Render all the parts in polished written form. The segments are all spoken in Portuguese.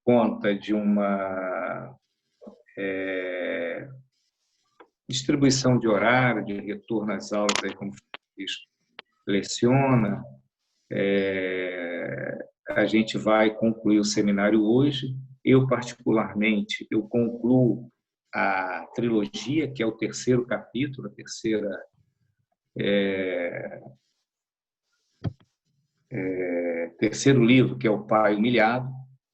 conta de uma distribuição de horário, de retorno às aulas, aí, como o Francisco leciona. A gente vai concluir o seminário hoje. Eu, particularmente, eu concluo a trilogia, que é o terceiro capítulo, terceiro livro, que é o Pai Humilhado,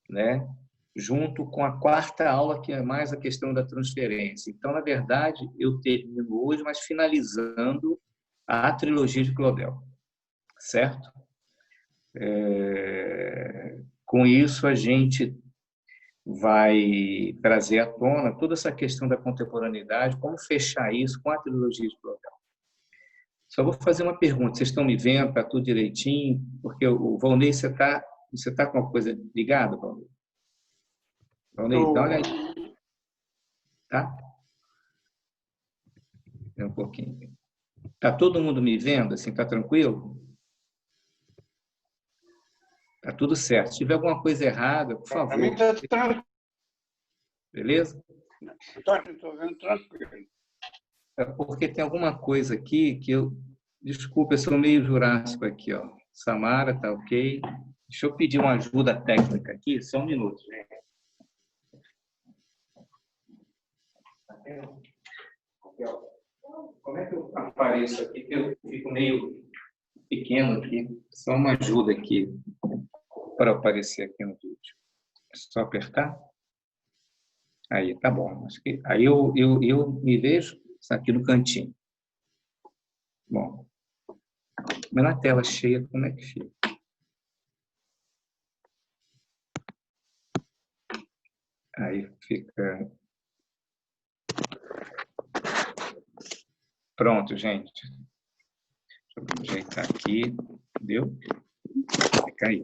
né? Junto com a quarta aula, que é mais a questão da transferência. Então, na verdade, eu termino hoje, mas finalizando a trilogia de Claudel, certo? Com isso, a gente vai trazer à tona toda essa questão da contemporaneidade, como fechar isso com a trilogia de Claudel. Só vou fazer uma pergunta, vocês estão me vendo, está tudo direitinho? Porque o Valnei, você tá com uma coisa ligada, Valnei? Valnei, dá uma olhadinha. Tá? Um pouquinho. Tá todo mundo me vendo? Assim, tá tranquilo? Tá tudo certo. Se tiver alguma coisa errada, por favor. Beleza? Estou vendo tranquilo. É porque tem alguma coisa aqui que eu... Desculpa, eu sou meio jurássico aqui, ó. Samara, tá ok? Deixa eu pedir uma ajuda técnica aqui, só um minuto. Como é que eu apareço aqui? Eu fico meio pequeno aqui. Só uma ajuda aqui para aparecer aqui no vídeo. É só apertar? Aí, tá bom. Acho que aí eu me vejo aqui no cantinho. Bom, mas na tela cheia, como é que fica? Aí fica... Pronto, gente. Deixa eu ajeitar aqui. Deu? Vai cair.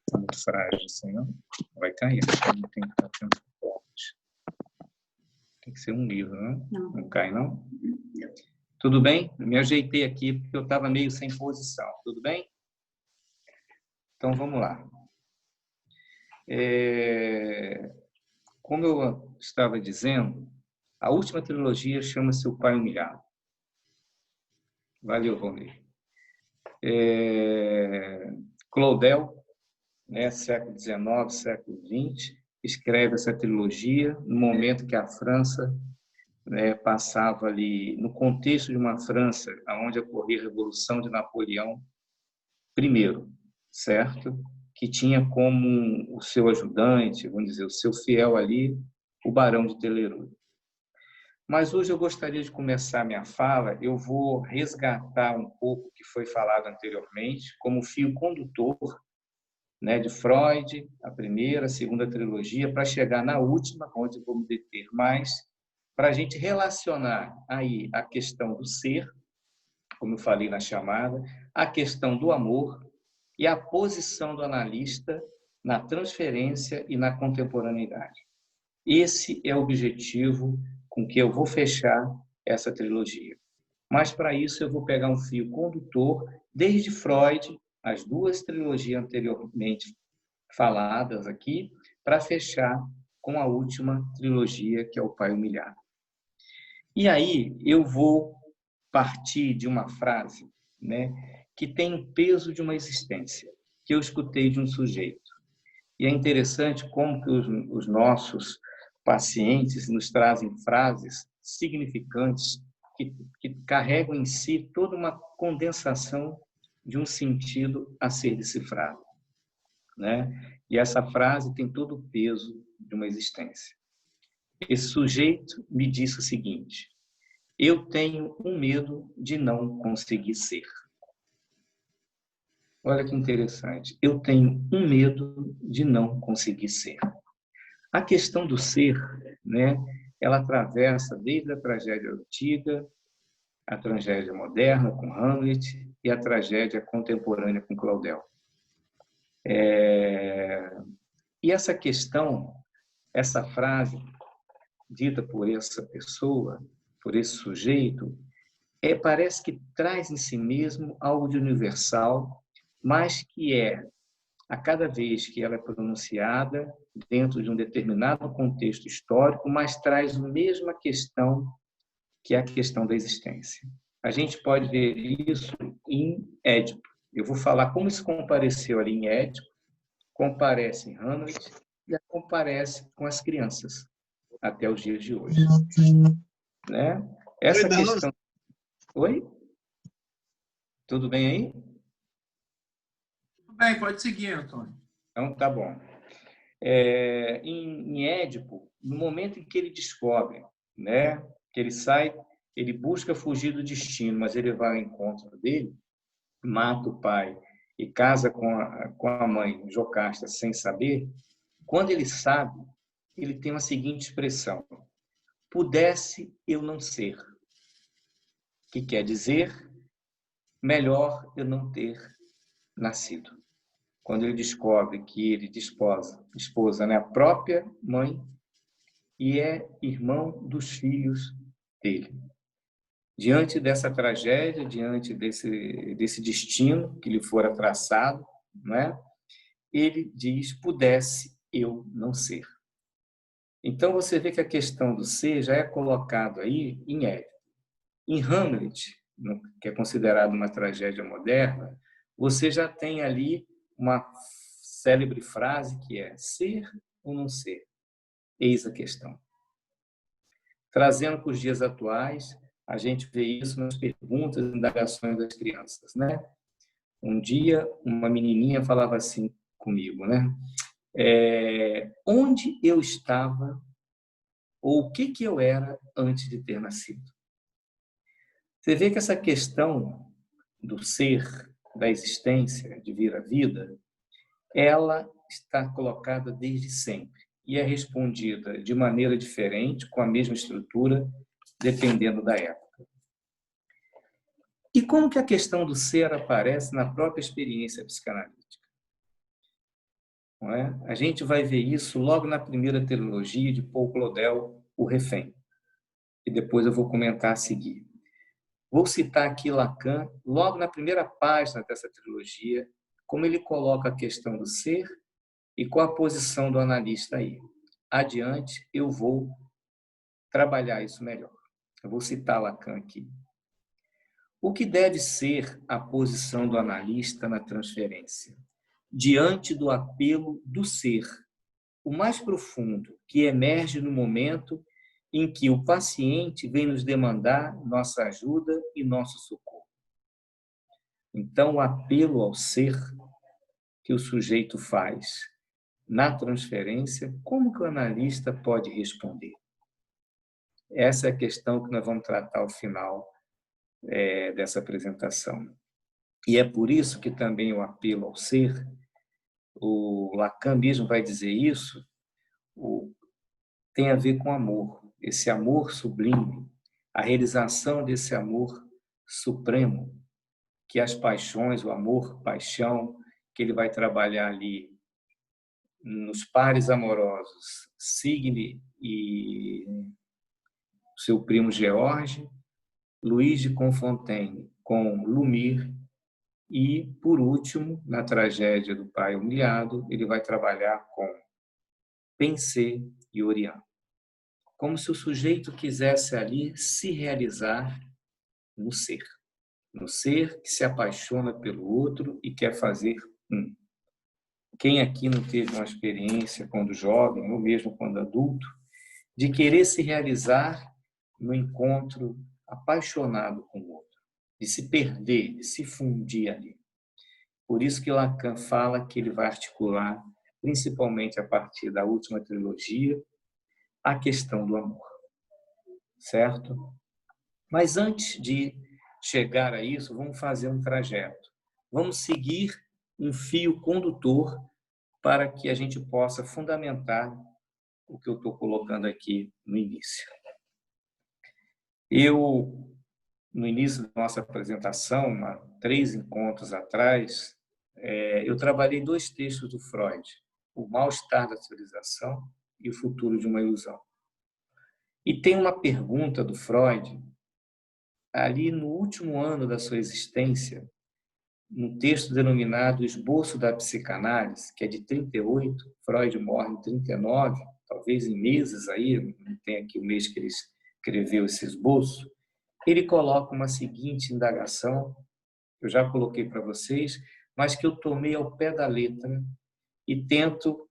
Está muito frágil assim, não? Vai cair. Não tem que estar tanto forte. Tem que ser um livro, não? Não cai, não? Tudo bem? Me ajeitei aqui porque eu estava meio sem posição. Tudo bem? Então, vamos lá. Como eu estava dizendo, a última trilogia chama-se O Pai Humilhado. Valeu, Valnei. Claudel, né, século XIX, século XX, escreve essa trilogia no momento que a França, né, passava ali, no contexto de uma França onde ocorria a Revolução de Napoleão I, certo? Que tinha como o seu ajudante, vamos dizer, o seu fiel ali, o Barão de Teleru. Mas hoje eu gostaria de começar minha fala, eu vou resgatar um pouco o que foi falado anteriormente, como fio condutor, né, de Freud, a primeira, a segunda trilogia, para chegar na última, onde vou me deter mais, para a gente relacionar aí a questão do ser, como eu falei na chamada, a questão do amor e a posição do analista na transferência e na contemporaneidade. Esse é o objetivo com que eu vou fechar essa trilogia. Mas, para isso, eu vou pegar um fio condutor desde Freud, as duas trilogias anteriormente faladas aqui, para fechar com a última trilogia, que é O Pai Humilhado. E aí eu vou partir de uma frase, né, que tem o peso de uma existência, que eu escutei de um sujeito. E é interessante como que os nossos pacientes nos trazem frases significantes que carregam em si toda uma condensação de um sentido a ser decifrado, né? E essa frase tem todo o peso de uma existência. Esse sujeito me disse o seguinte: eu tenho um medo de não conseguir ser. Olha que interessante. Eu tenho um medo de não conseguir ser. A questão do ser, né, ela atravessa desde a tragédia antiga, a tragédia moderna com Hamlet e a tragédia contemporânea com Claudel. E essa questão, essa frase dita por essa pessoa, por esse sujeito, parece que traz em si mesmo algo de universal, mas que é a cada vez que ela é pronunciada dentro de um determinado contexto histórico, mas traz a mesma questão, que é a questão da existência. A gente pode ver isso em Édipo. Eu vou falar como isso compareceu ali em Édipo, comparece em Hamlet e comparece com as crianças até os dias de hoje, né? Essa questão. Oi? Tudo bem aí? Tudo bem, pode seguir, Antônio. Então, tá bom. Em Édipo, no momento em que ele descobre, né, que ele sai, ele busca fugir do destino, mas ele vai ao encontro dele, mata o pai e casa com a mãe, Jocasta, sem saber. Quando ele sabe, ele tem a seguinte expressão: pudesse eu não ser. Que quer dizer, melhor eu não ter nascido. Quando ele descobre que ele esposa, né, a própria mãe e é irmão dos filhos dele. Diante dessa tragédia, diante desse destino que lhe fora traçado, né, ele diz, pudesse eu não ser. Então, você vê que a questão do ser já é colocado aí em Édipo. Em Hamlet, que é considerado uma tragédia moderna, você já tem ali uma célebre frase que é ser ou não ser? Eis a questão. Trazendo para os dias atuais, a gente vê isso nas perguntas e indagações das crianças, né? Um dia, uma menininha falava assim comigo, né? Onde eu estava ou o que eu era antes de ter nascido? Você vê que essa questão do ser, da existência, de vir à vida, ela está colocada desde sempre e é respondida de maneira diferente, com a mesma estrutura, dependendo da época. E como que a questão do ser aparece na própria experiência psicanalítica? Não é? A gente vai ver isso logo na primeira trilogia de Paul Claudel, O Refém, e depois eu vou comentar a seguir. Vou citar aqui Lacan, logo na primeira página dessa trilogia, como ele coloca a questão do ser e qual a posição do analista aí. Adiante, eu vou trabalhar isso melhor. Eu vou citar Lacan aqui. O que deve ser a posição do analista na transferência? Diante do apelo do ser, o mais profundo, que emerge no momento em que o paciente vem nos demandar nossa ajuda e nosso socorro. Então, o apelo ao ser que o sujeito faz na transferência, como que o analista pode responder? Essa é a questão que nós vamos tratar ao final dessa apresentação. E é por isso que também o apelo ao ser, o Lacan mesmo vai dizer isso, tem a ver com amor. Esse amor sublime, a realização desse amor supremo, que as paixões, o amor, paixão, que ele vai trabalhar ali nos pares amorosos, Signe e seu primo George, Luís de Confontaine com Lumire e, por último, na tragédia do pai humilhado, ele vai trabalhar com Pensée e Orion. Como se o sujeito quisesse ali se realizar no ser que se apaixona pelo outro e quer fazer um. Quem aqui não teve uma experiência quando jovem, ou mesmo quando adulto, de querer se realizar no encontro apaixonado com o outro, de se perder, de se fundir ali. Por isso que Lacan fala que ele vai articular, principalmente a partir da última trilogia, a questão do amor. Certo? Mas antes de chegar a isso, vamos fazer um trajeto. Vamos seguir um fio condutor para que a gente possa fundamentar o que eu estou colocando aqui no início. No início da nossa apresentação, há 3 encontros atrás, eu trabalhei 2 textos do Freud, O Mal-Estar da Civilização e O Futuro de uma Ilusão. E tem uma pergunta do Freud, ali no último ano da sua existência, num texto denominado Esboço da Psicanálise, que é de 38, Freud morre em 39, talvez em meses aí, não tem aqui o mês que ele escreveu esse esboço, ele coloca uma seguinte indagação, eu já coloquei para vocês, mas que eu tomei ao pé da letra e tento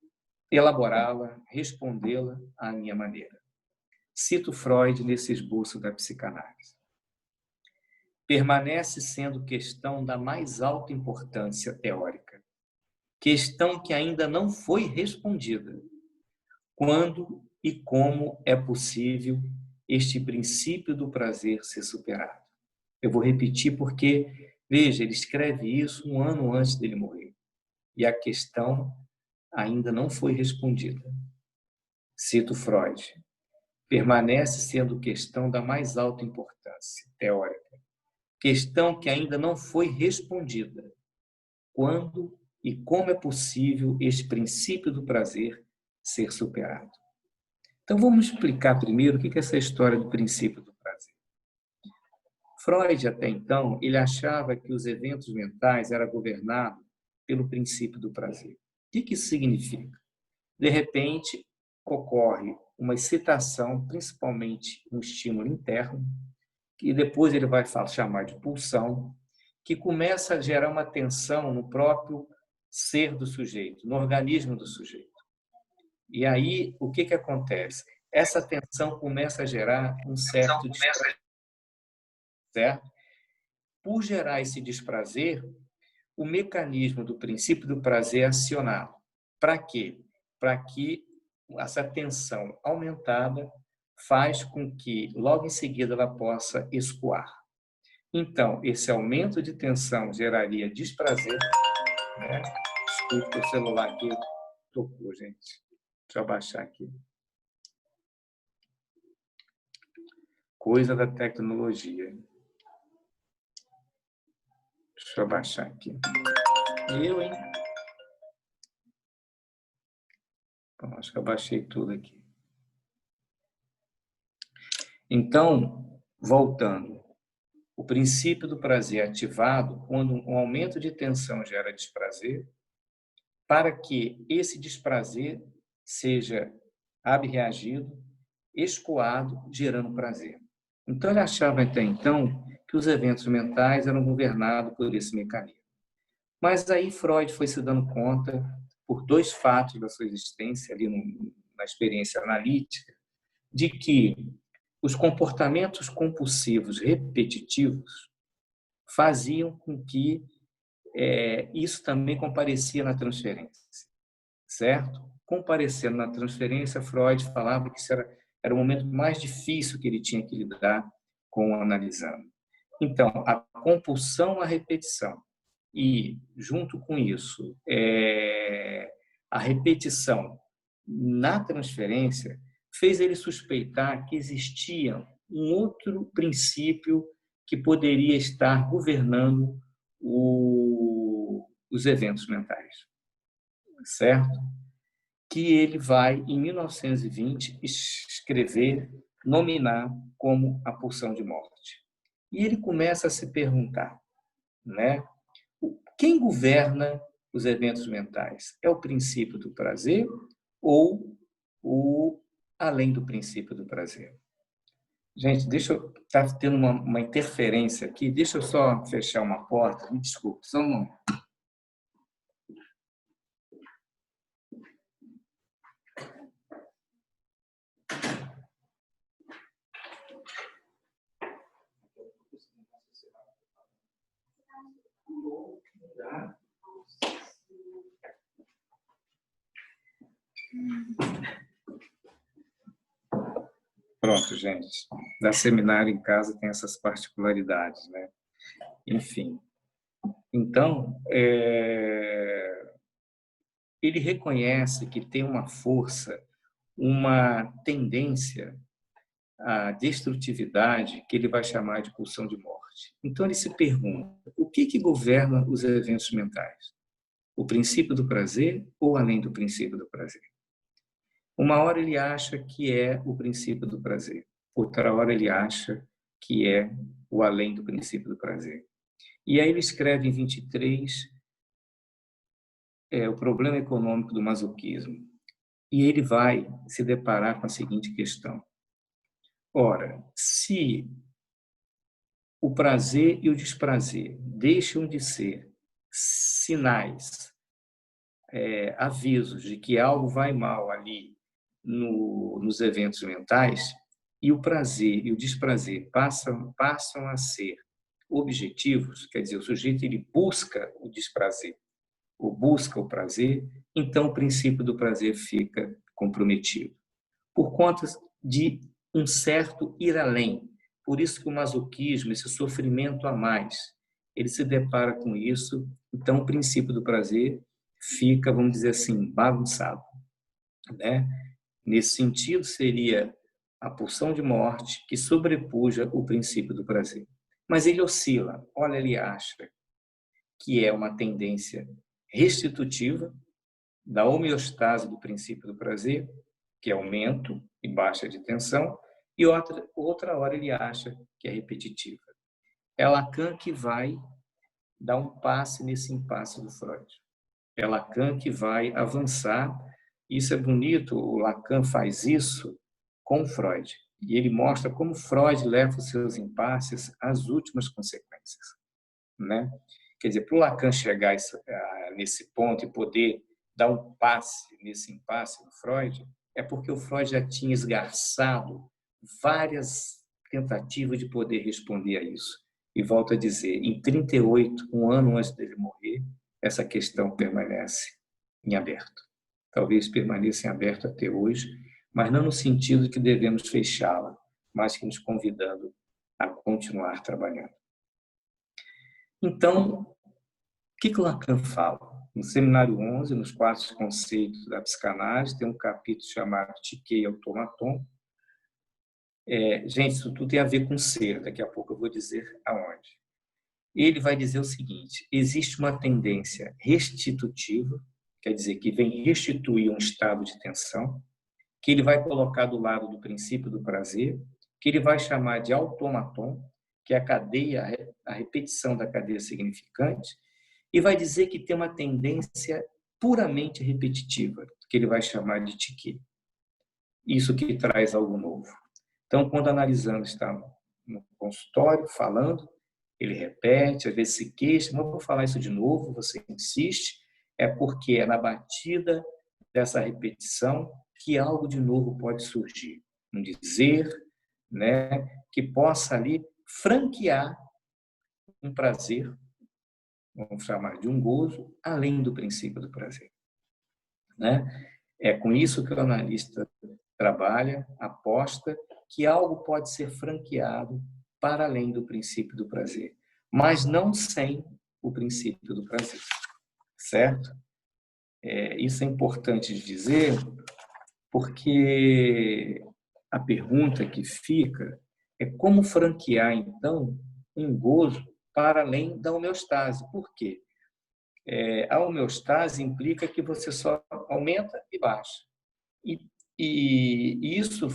elaborá-la, respondê-la à minha maneira. Cito Freud nesse esboço da psicanálise. Permanece sendo questão da mais alta importância teórica, questão que ainda não foi respondida. Quando e como é possível este princípio do prazer ser superado? Eu vou repetir porque, veja, ele escreve isso um ano antes dele morrer. E a questão ainda não foi respondida. Cito Freud. Permanece sendo questão da mais alta importância teórica. Questão que ainda não foi respondida. Quando e como é possível este princípio do prazer ser superado? Então, vamos explicar primeiro o que é essa história do princípio do prazer. Freud, até então, ele achava que os eventos mentais eram governados pelo princípio do prazer. O que isso significa? De repente, ocorre uma excitação, principalmente um estímulo interno, que depois ele vai chamar de pulsão, que começa a gerar uma tensão no próprio ser do sujeito, no organismo do sujeito. E aí, o que acontece? Essa tensão começa a gerar um certo desprazer, certo? Por gerar esse desprazer, o mecanismo do princípio do prazer é acionado. Para quê? Para que essa tensão aumentada faz com que, logo em seguida, ela possa escoar. Então, esse aumento de tensão geraria desprazer, né? Desculpa, o celular aqui tocou, gente. Deixa eu abaixar aqui. Coisa da tecnologia. Deixa eu abaixar aqui. Eu, hein? Bom, acho que eu abaixei tudo aqui. Então, voltando. O princípio do prazer é ativado quando um aumento de tensão gera desprazer, para que esse desprazer seja abreagido, escoado, gerando prazer. Então, ele achava até então que os eventos mentais eram governados por esse mecanismo. Mas aí Freud foi se dando conta, por dois fatos da sua existência, ali na experiência analítica, de que os comportamentos compulsivos repetitivos faziam com que isso também comparecia na transferência, certo? Comparecendo na transferência, Freud falava que isso era o momento mais difícil que ele tinha que lidar com o analisando. Então, a compulsão à repetição e, junto com isso, a repetição na transferência fez ele suspeitar que existia um outro princípio que poderia estar governando os eventos mentais, certo? Que ele vai, em 1920, escrever, nominar como a pulsão de morte. E ele começa a se perguntar, né? Quem governa os eventos mentais? É o princípio do prazer ou o além do princípio do prazer? Gente, tá tendo uma interferência aqui, deixa eu só fechar uma porta, me desculpe, só um momento. Pronto, gente. Dar seminário em casa tem essas particularidades, né? Enfim. Então, ele reconhece que tem uma força, uma tendência à destrutividade que ele vai chamar de pulsão de morte. Então, ele se pergunta, o que governa os eventos mentais? O princípio do prazer ou além do princípio do prazer? Uma hora ele acha que é o princípio do prazer, outra hora ele acha que é o além do princípio do prazer. E aí ele escreve em 23 o problema econômico do masoquismo. E ele vai se deparar com a seguinte questão. Ora, se o prazer e o desprazer deixam de ser sinais, avisos de que algo vai mal ali nos eventos mentais, e o prazer e o desprazer passam a ser objetivos, quer dizer, o sujeito ele busca o desprazer ou busca o prazer, então o princípio do prazer fica comprometido, por conta de um certo ir além. Por isso que o masoquismo, esse sofrimento a mais, ele se depara com isso, então o princípio do prazer fica, vamos dizer assim, bagunçado, né? Nesse sentido, seria a pulsão de morte que sobrepuja o princípio do prazer. Mas ele oscila. Olha, ele acha que é uma tendência restitutiva da homeostase do princípio do prazer, que é aumento e baixa de tensão, e outra hora ele acha que é repetitiva. É Lacan que vai dar um passe nesse impasse do Freud. É Lacan que vai avançar. Isso é bonito, o Lacan faz isso com Freud. E ele mostra como Freud leva os seus impasses às últimas consequências, né? Quer dizer, para o Lacan chegar nesse ponto e poder dar um passe nesse impasse do Freud, é porque o Freud já tinha esgarçado várias tentativas de poder responder a isso. E volto a dizer, em 38, um ano antes dele morrer, essa questão permanece em aberto. Talvez permaneça em aberto até hoje, mas não no sentido de que devemos fechá-la, mas que nos convidando a continuar trabalhando. Então, o que Lacan fala? No Seminário 11, nos 4 conceitos da psicanálise, tem um capítulo chamado Psique e Automaton. Gente, isso tudo tem a ver com ser, daqui a pouco eu vou dizer aonde. Ele vai dizer o seguinte: existe uma tendência restitutiva, quer dizer, que vem restituir um estado de tensão, que ele vai colocar do lado do princípio do prazer, que ele vai chamar de automaton, que é a cadeia, a repetição da cadeia significante, e vai dizer que tem uma tendência puramente repetitiva, que ele vai chamar de tique. Isso que traz algo novo. Então, quando analisamos, está no consultório, falando, ele repete, às vezes se queixa, mas vou falar isso de novo, você insiste, é porque é na batida dessa repetição que algo de novo pode surgir. Um dizer, né, que possa ali franquear um prazer, vamos chamar de um gozo, além do princípio do prazer, né? É com isso que o analista trabalha, aposta que algo pode ser franqueado para além do princípio do prazer, mas não sem o princípio do prazer, certo? Isso é importante de dizer, porque a pergunta que fica é como franquear, então, um gozo para além da homeostase. Por quê? A homeostase implica que você só aumenta e baixa. E isso,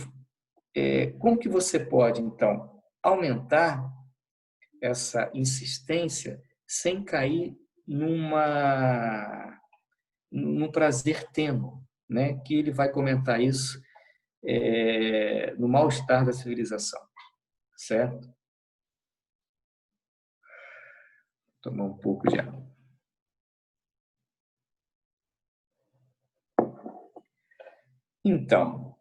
como que você pode, então, aumentar essa insistência sem cair num prazer tênue, né? Que ele vai comentar isso no mal-estar da civilização, certo? Vou tomar um pouco de água. Então,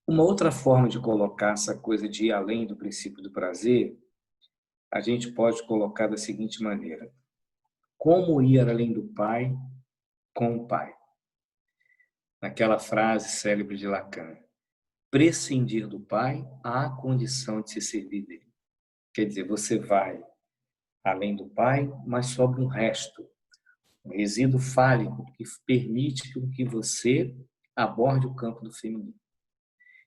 uma outra forma de colocar essa coisa de ir além do princípio do prazer, a gente pode colocar da seguinte maneira: como ir além do pai com o pai? Naquela frase célebre de Lacan, prescindir do pai à condição de se servir dele. Quer dizer, você vai além do pai, mas sobra um resto, um resíduo fálico que permite que você aborde o campo do feminino.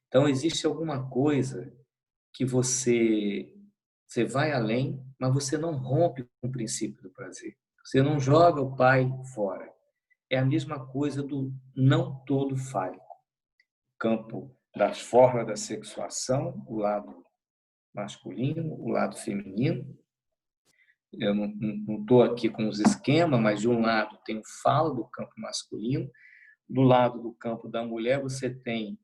Então, existe alguma coisa que você vai além, mas você não rompe com o princípio do prazer. Você não joga o pai fora. É a mesma coisa do não todo fálico. O campo das formas da sexuação, o lado masculino, o lado feminino, eu não estou aqui com os esquemas, mas de um lado tem o falo do campo masculino, do lado do campo da mulher você tem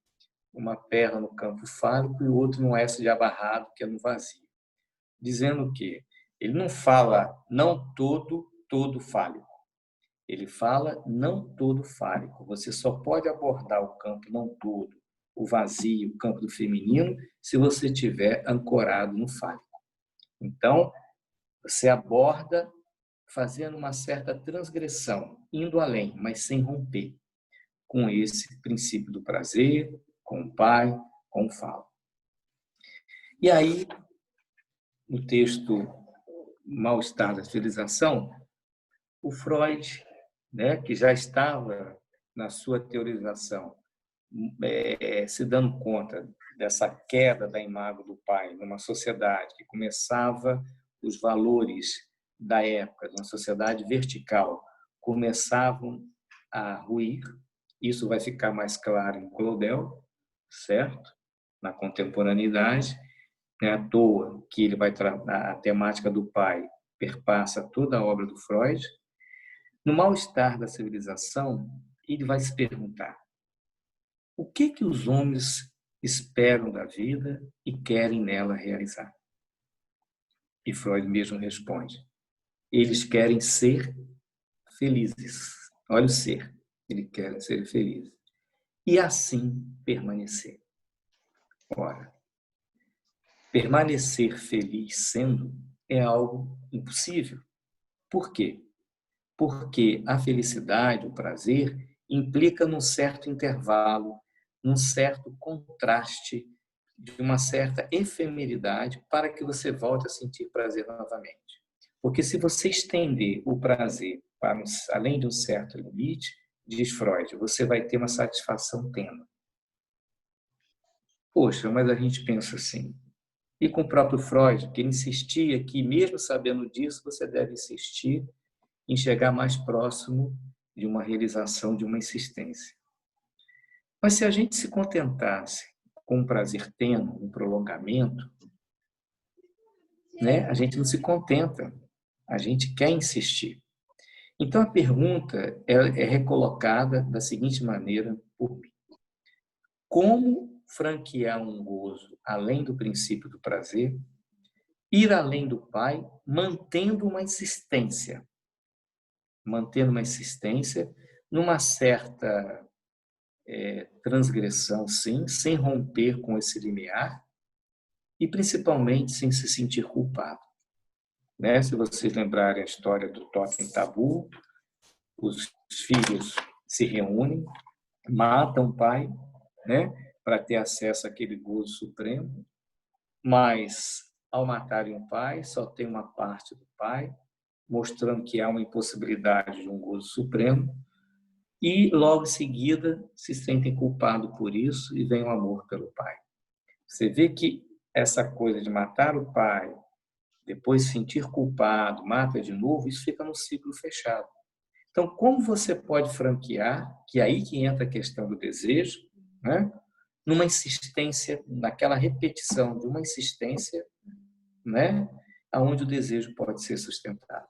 uma perna no campo fálico e o outro no S de abarrado, que é no vazio. Dizendo que ele não fala não todo fálico. Ele fala não todo fálico. Você só pode abordar o campo não todo, o vazio, o campo do feminino, se você estiver ancorado no fálico. Então, você aborda fazendo uma certa transgressão, indo além, mas sem romper com esse princípio do prazer, com o pai, com o falo. E aí, no texto Mal-Estar da Civilização, o Freud, né, que já estava na sua teorização, se dando conta dessa queda da imagem do pai numa sociedade que começava, os valores da época, de uma sociedade vertical, começavam a ruir. Isso vai ficar mais claro em Claudel, certo? Na contemporaneidade. Não é à toa que ele vai tratar a temática do pai, perpassa toda a obra do Freud. No Mal-Estar da Civilização, ele vai se perguntar: o que os homens esperam da vida e querem nela realizar? E Freud mesmo responde: eles querem ser felizes. Olha o ser, eles querem ser felizes. E assim permanecer. Ora, permanecer feliz sendo é algo impossível. Por quê? Porque a felicidade, o prazer, implica num certo intervalo, num certo contraste, de uma certa efemeridade para que você volte a sentir prazer novamente. Porque se você estender o prazer para além de um certo limite, diz Freud, você vai ter uma satisfação tênue. Poxa, mas a gente pensa assim. E com o próprio Freud, que ele insistia que, mesmo sabendo disso, você deve insistir em chegar mais próximo de uma realização, de uma existência. Mas se a gente se contentasse com um prazer tênue, um prolongamento, né, a gente não se contenta, a gente quer insistir. Então a pergunta é recolocada da seguinte maneira por mim: como franquear um gozo além do princípio do prazer, ir além do pai, mantendo uma insistência numa certa transgressão, sim, sem romper com esse limiar e principalmente sem se sentir culpado. Né? Se vocês lembrarem a história do Totem Tabu, os filhos se reúnem, matam o pai, né, para ter acesso àquele gozo supremo, mas ao matarem o pai, só tem uma parte do pai, mostrando que há uma impossibilidade de um gozo supremo, e logo em seguida se sentem culpados por isso e vem o amor pelo pai. Você vê que essa coisa de matar o pai, depois se sentir culpado, mata de novo, isso fica num ciclo fechado. Então, como você pode franquear, que é aí que entra a questão do desejo, né? Numa insistência, naquela repetição de uma insistência, né? Onde o desejo pode ser sustentado.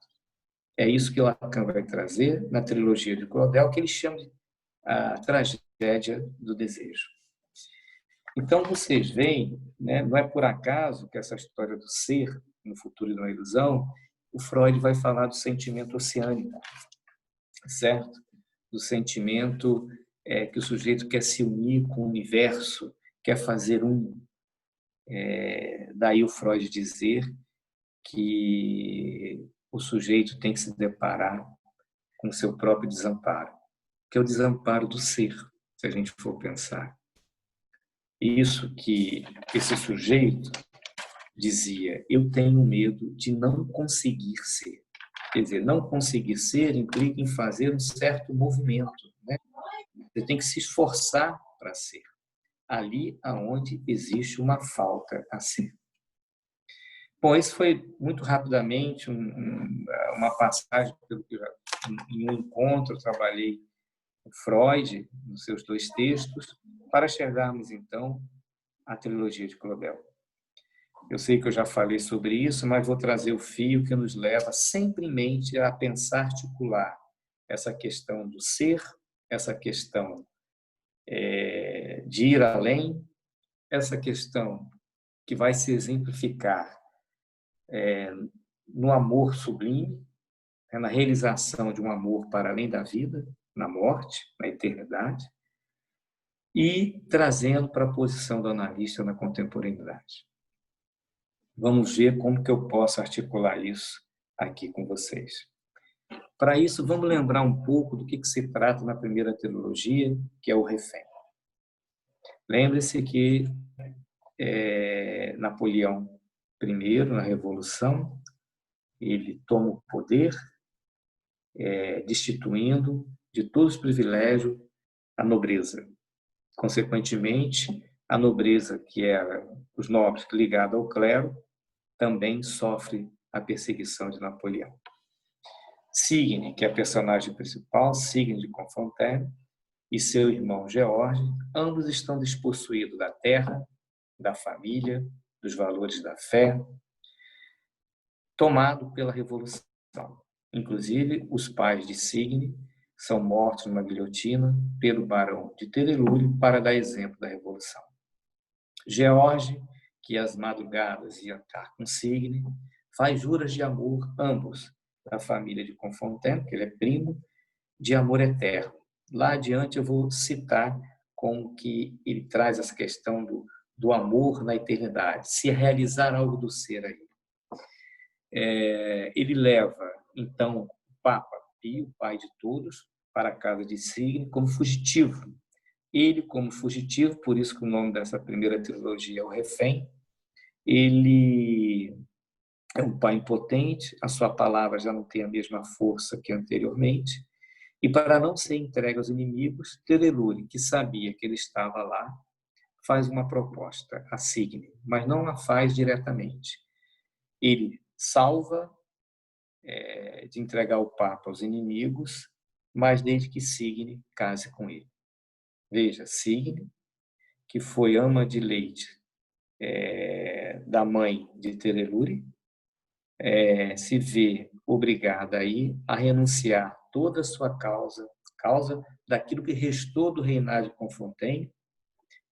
É isso que Lacan vai trazer na trilogia de Claudel, que ele chama de a tragédia do desejo. Então, vocês veem, né, não é por acaso que essa história do ser, no futuro e na ilusão, o Freud vai falar do sentimento oceânico, certo? Do sentimento que o sujeito quer se unir com o universo, quer fazer um. Daí o Freud dizer que o sujeito tem que se deparar com o seu próprio desamparo, que é o desamparo do ser, se a gente for pensar. Isso que esse sujeito dizia: eu tenho medo de não conseguir ser. Quer dizer, não conseguir ser implica em fazer um certo movimento, né? Você tem que se esforçar para ser, ali aonde existe uma falta a ser. Bom, isso foi muito rapidamente uma passagem pelo que em um encontro eu trabalhei com Freud nos seus 2 textos para chegarmos então à trilogia de Claudel. Eu sei que eu já falei sobre isso, mas vou trazer o fio que nos leva sempre em mente a pensar, articular essa questão do ser, essa questão de ir além, essa questão que vai se exemplificar no amor sublime, na realização de um amor para além da vida, na morte, na eternidade, e trazendo para a posição do analista na contemporaneidade. Vamos ver como que eu posso articular isso aqui com vocês. Para isso, vamos lembrar um pouco do que se trata na primeira trilogia, que é o refém. Lembre-se que Napoleão I, na Revolução, ele toma o poder, destituindo de todos os privilégios a nobreza. Consequentemente, a nobreza, que era os nobres ligados ao clero, também sofre a perseguição de Napoleão. Signe, que é a personagem principal, Signe de Conflans, e seu irmão George, ambos estão despossuídos da terra, da família, dos valores da fé, tomado pela Revolução. Inclusive, os pais de Signe são mortos numa guilhotina pelo barão de Terelure para dar exemplo da Revolução. George, que às madrugadas ia estar com Signe, faz juras de amor, ambos, da família de Conflans, que ele é primo, de amor eterno. Lá adiante eu vou citar como que ele traz essa questão do amor na eternidade, se realizar algo do ser aí. Ele leva, então, o Papa Pio, o pai de todos, para a casa de Signe como fugitivo. Ele, como fugitivo, por isso que o nome dessa primeira trilogia é o refém, ele é um pai impotente, a sua palavra já não tem a mesma força que anteriormente, e para não ser entregue aos inimigos, Terelure, que sabia que ele estava lá, faz uma proposta a Signe, mas não a faz diretamente. Ele salva de entregar o Papa aos inimigos, mas desde que Signe case com ele. Veja, Signe, que foi ama de leite da mãe de Terelure, se vê obrigada aí a renunciar toda a sua causa daquilo que restou do reinado de Conflans,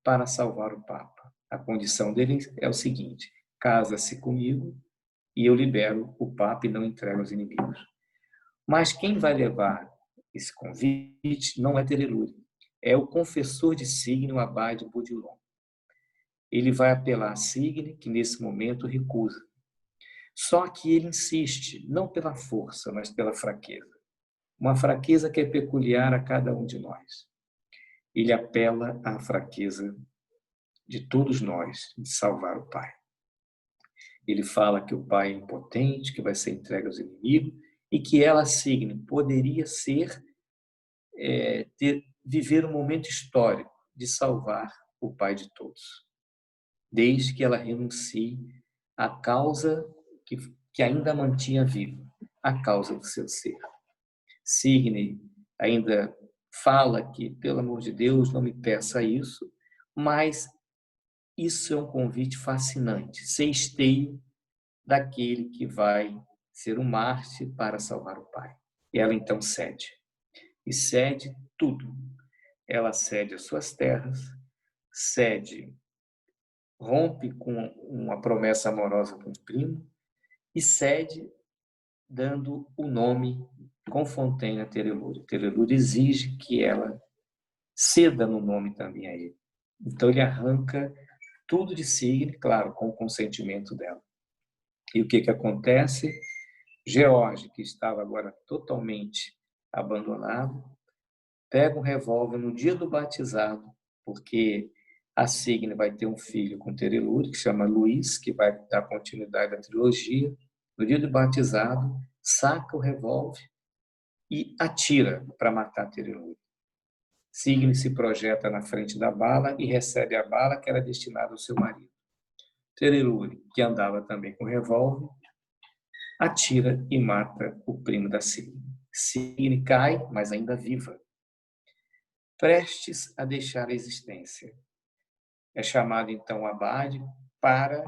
para salvar o Papa. A condição dele é o seguinte: casa-se comigo e eu libero o Papa e não entrego aos inimigos. Mas quem vai levar esse convite não é Terelure, é o confessor de Signe, o abade Bodilon. Ele vai apelar a Signe, que nesse momento recusa. Só que ele insiste, não pela força, mas pela fraqueza. Uma fraqueza que é peculiar a cada um de nós. Ele apela à fraqueza de todos nós, de salvar o Pai. Ele fala que o Pai é impotente, que vai ser entregue aos inimigos, e que ela, Signe, poderia viver um momento histórico de salvar o Pai de todos, desde que ela renuncie à causa que ainda mantinha viva, a causa do seu ser. Signe ainda fala que, pelo amor de Deus, não me peça isso, mas isso é um convite fascinante, ser esteio daquele que vai ser um mártir para salvar o Pai. E ela então cede. E cede tudo. Ela cede as suas terras, rompe com uma promessa amorosa com o primo e cede dando o nome Conflans a Terelure. Terelure exige que ela ceda no nome também a ele. Então ele arranca tudo de Signe, claro, com o consentimento dela. E o que acontece? George, que estava agora totalmente abandonado, pega um revólver no dia do batizado, porque a Signe vai ter um filho com Terelure, que chama Luís, que vai dar continuidade à trilogia. No dia do batizado, saca o revólver e atira para matar Terelure. Signe se projeta na frente da bala e recebe a bala que era destinada ao seu marido. Terelure, que andava também com revólver, atira e mata o primo da Signe. Signe cai, mas ainda viva, prestes a deixar a existência. É chamado então o abade para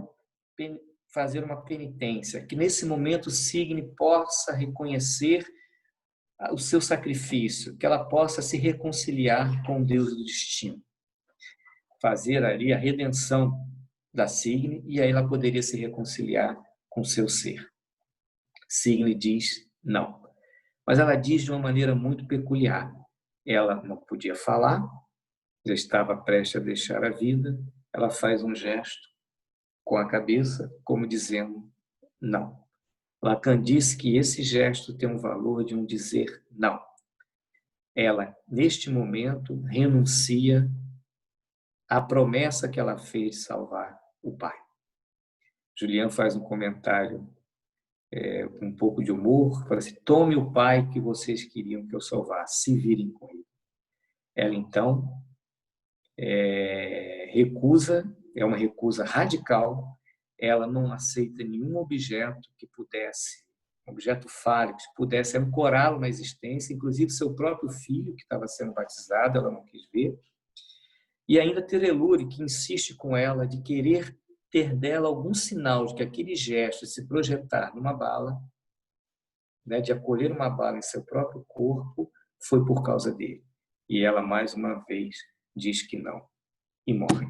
fazer uma penitência, que nesse momento Signe possa reconhecer o seu sacrifício, que ela possa se reconciliar com o Deus do destino. Fazer ali a redenção da Signe, e aí ela poderia se reconciliar com o seu ser. Signe diz não. Mas ela diz de uma maneira muito peculiar. Ela não podia falar, já estava prestes a deixar a vida, ela faz um gesto com a cabeça, como dizendo não. Lacan disse que esse gesto tem um valor de um dizer não. Ela, neste momento, renuncia à promessa que ela fez de salvar o pai. Julian faz um comentário com um pouco de humor, fala assim: tome o pai que vocês queriam que eu salvasse, se virem com ele. Ela, então, recusa, é uma recusa radical, ela não aceita nenhum objeto que pudesse, um objeto fálico, que pudesse ancorá-lo na existência, inclusive seu próprio filho, que estava sendo batizado, ela não quis ver. E ainda Terelure, que insiste com ela de querer ter dela algum sinal de que aquele gesto de se projetar numa bala, né, de acolher uma bala em seu próprio corpo, foi por causa dele. E ela, mais uma vez, diz que não e morre.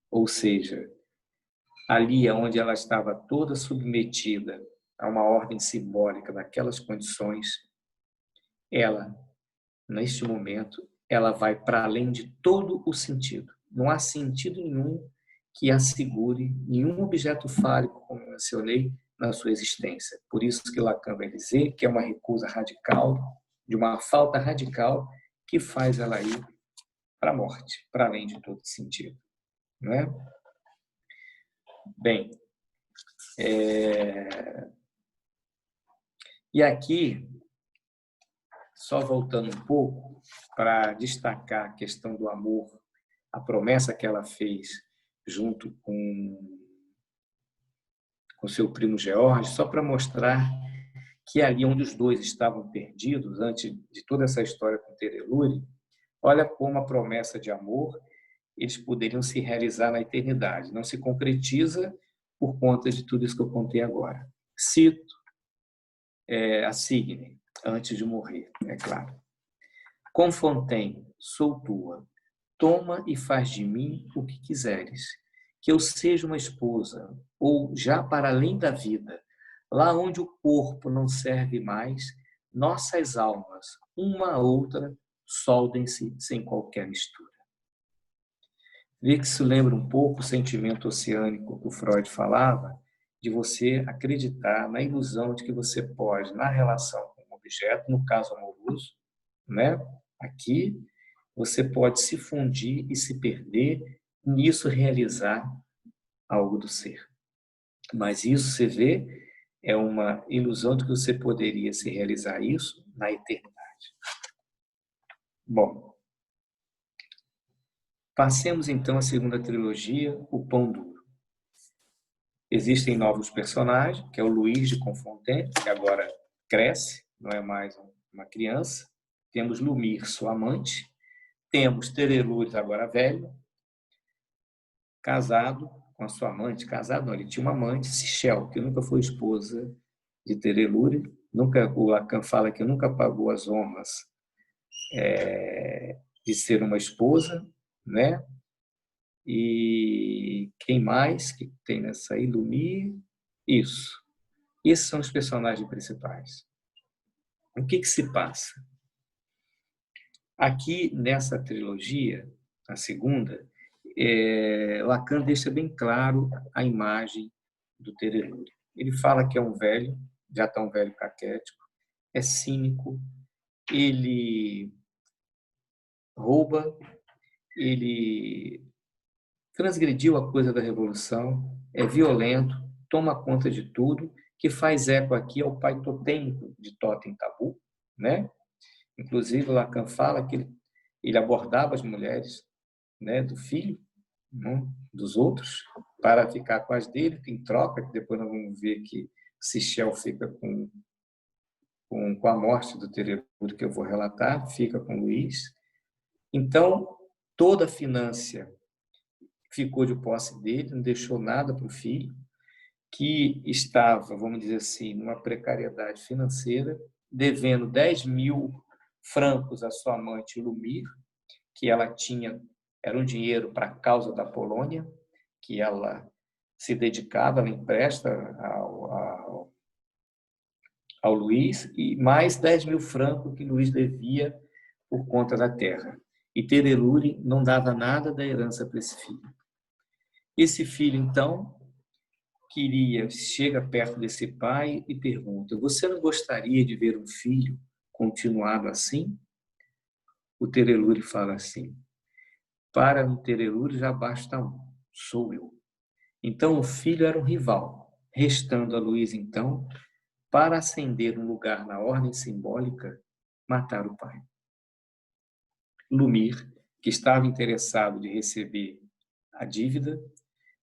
Ou seja, ali onde ela estava toda submetida a uma ordem simbólica daquelas condições, ela, neste momento, ela vai para além de todo o sentido. Não há sentido nenhum que assegure nenhum objeto fálico, como mencionei, na sua existência. Por isso que Lacan vai dizer que é uma recusa radical, de uma falta radical, que faz ela ir para a morte, para além de todo sentido. Não é? Bem, e aqui, só voltando um pouco, para destacar a questão do amor, a promessa que ela fez junto com seu primo George, só para mostrar que ali onde os dois estavam perdidos, antes de toda essa história com Terelure, olha como a promessa de amor eles poderiam se realizar na eternidade. Não se concretiza por conta de tudo isso que eu contei agora. Cito a Signe, antes de morrer, é claro. Com Fontaine, sou tua, toma e faz de mim o que quiseres, que eu seja uma esposa, ou já para além da vida, lá onde o corpo não serve mais, nossas almas, uma a outra, soldem-se sem qualquer mistura. Vê que isso lembra um pouco o sentimento oceânico que o Freud falava, de você acreditar na ilusão de que você pode, na relação com um objeto, no caso amoroso, né? Aqui, você pode se fundir e se perder, e nisso realizar algo do ser. Mas isso, você vê, é uma ilusão de que você poderia se realizar isso na eternidade. Bom, passemos então à segunda trilogia, O Pão Duro. Existem novos personagens, que é o Luís de Confontaine, que agora cresce, não é mais uma criança. Temos Lumir, sua amante. Temos Terelure, agora velho, casado com a sua amante. Casado não, ele tinha uma amante, Sichel, que nunca foi esposa de Terelure. O Lacan fala que nunca pagou as honras de ser uma esposa, né? E quem mais que tem nessa aí? Lumir? Isso. Esses são os personagens principais. O que se passa? Aqui, nessa trilogia, a segunda, Lacan deixa bem claro a imagem do Terelure. Ele fala que é um velho, já está um velho caquético, é cínico, ele rouba, ele transgrediu a coisa da revolução, é violento, toma conta de tudo, que faz eco aqui ao pai totêmico de Totem Tabu, né? Inclusive, Lacan fala que ele abordava as mulheres, né, do filho, né, dos outros, para ficar com as dele, em troca, que depois nós vamos ver que Sichel fica com a morte do Terelure, que eu vou relatar, fica com Luís. Então, toda a finância ficou de posse dele, não deixou nada para o filho, que estava, vamos dizer assim, numa precariedade financeira, devendo 10.000 francos à sua amante Lumir, que ela tinha, era um dinheiro para a causa da Polônia, que ela se dedicava, ela empresta ao Luís, e mais 10.000 francos que Luís devia por conta da terra. E Terelure não dava nada da herança para esse filho. Esse filho, então, chega perto desse pai e pergunta: você não gostaria de ver um filho continuado assim? O Terelure fala assim: para um Terelure já basta um, sou eu. Então o filho era um rival, restando a Luís, então, para ascender um lugar na ordem simbólica, matar o pai. Lumir, que estava interessado de receber a dívida,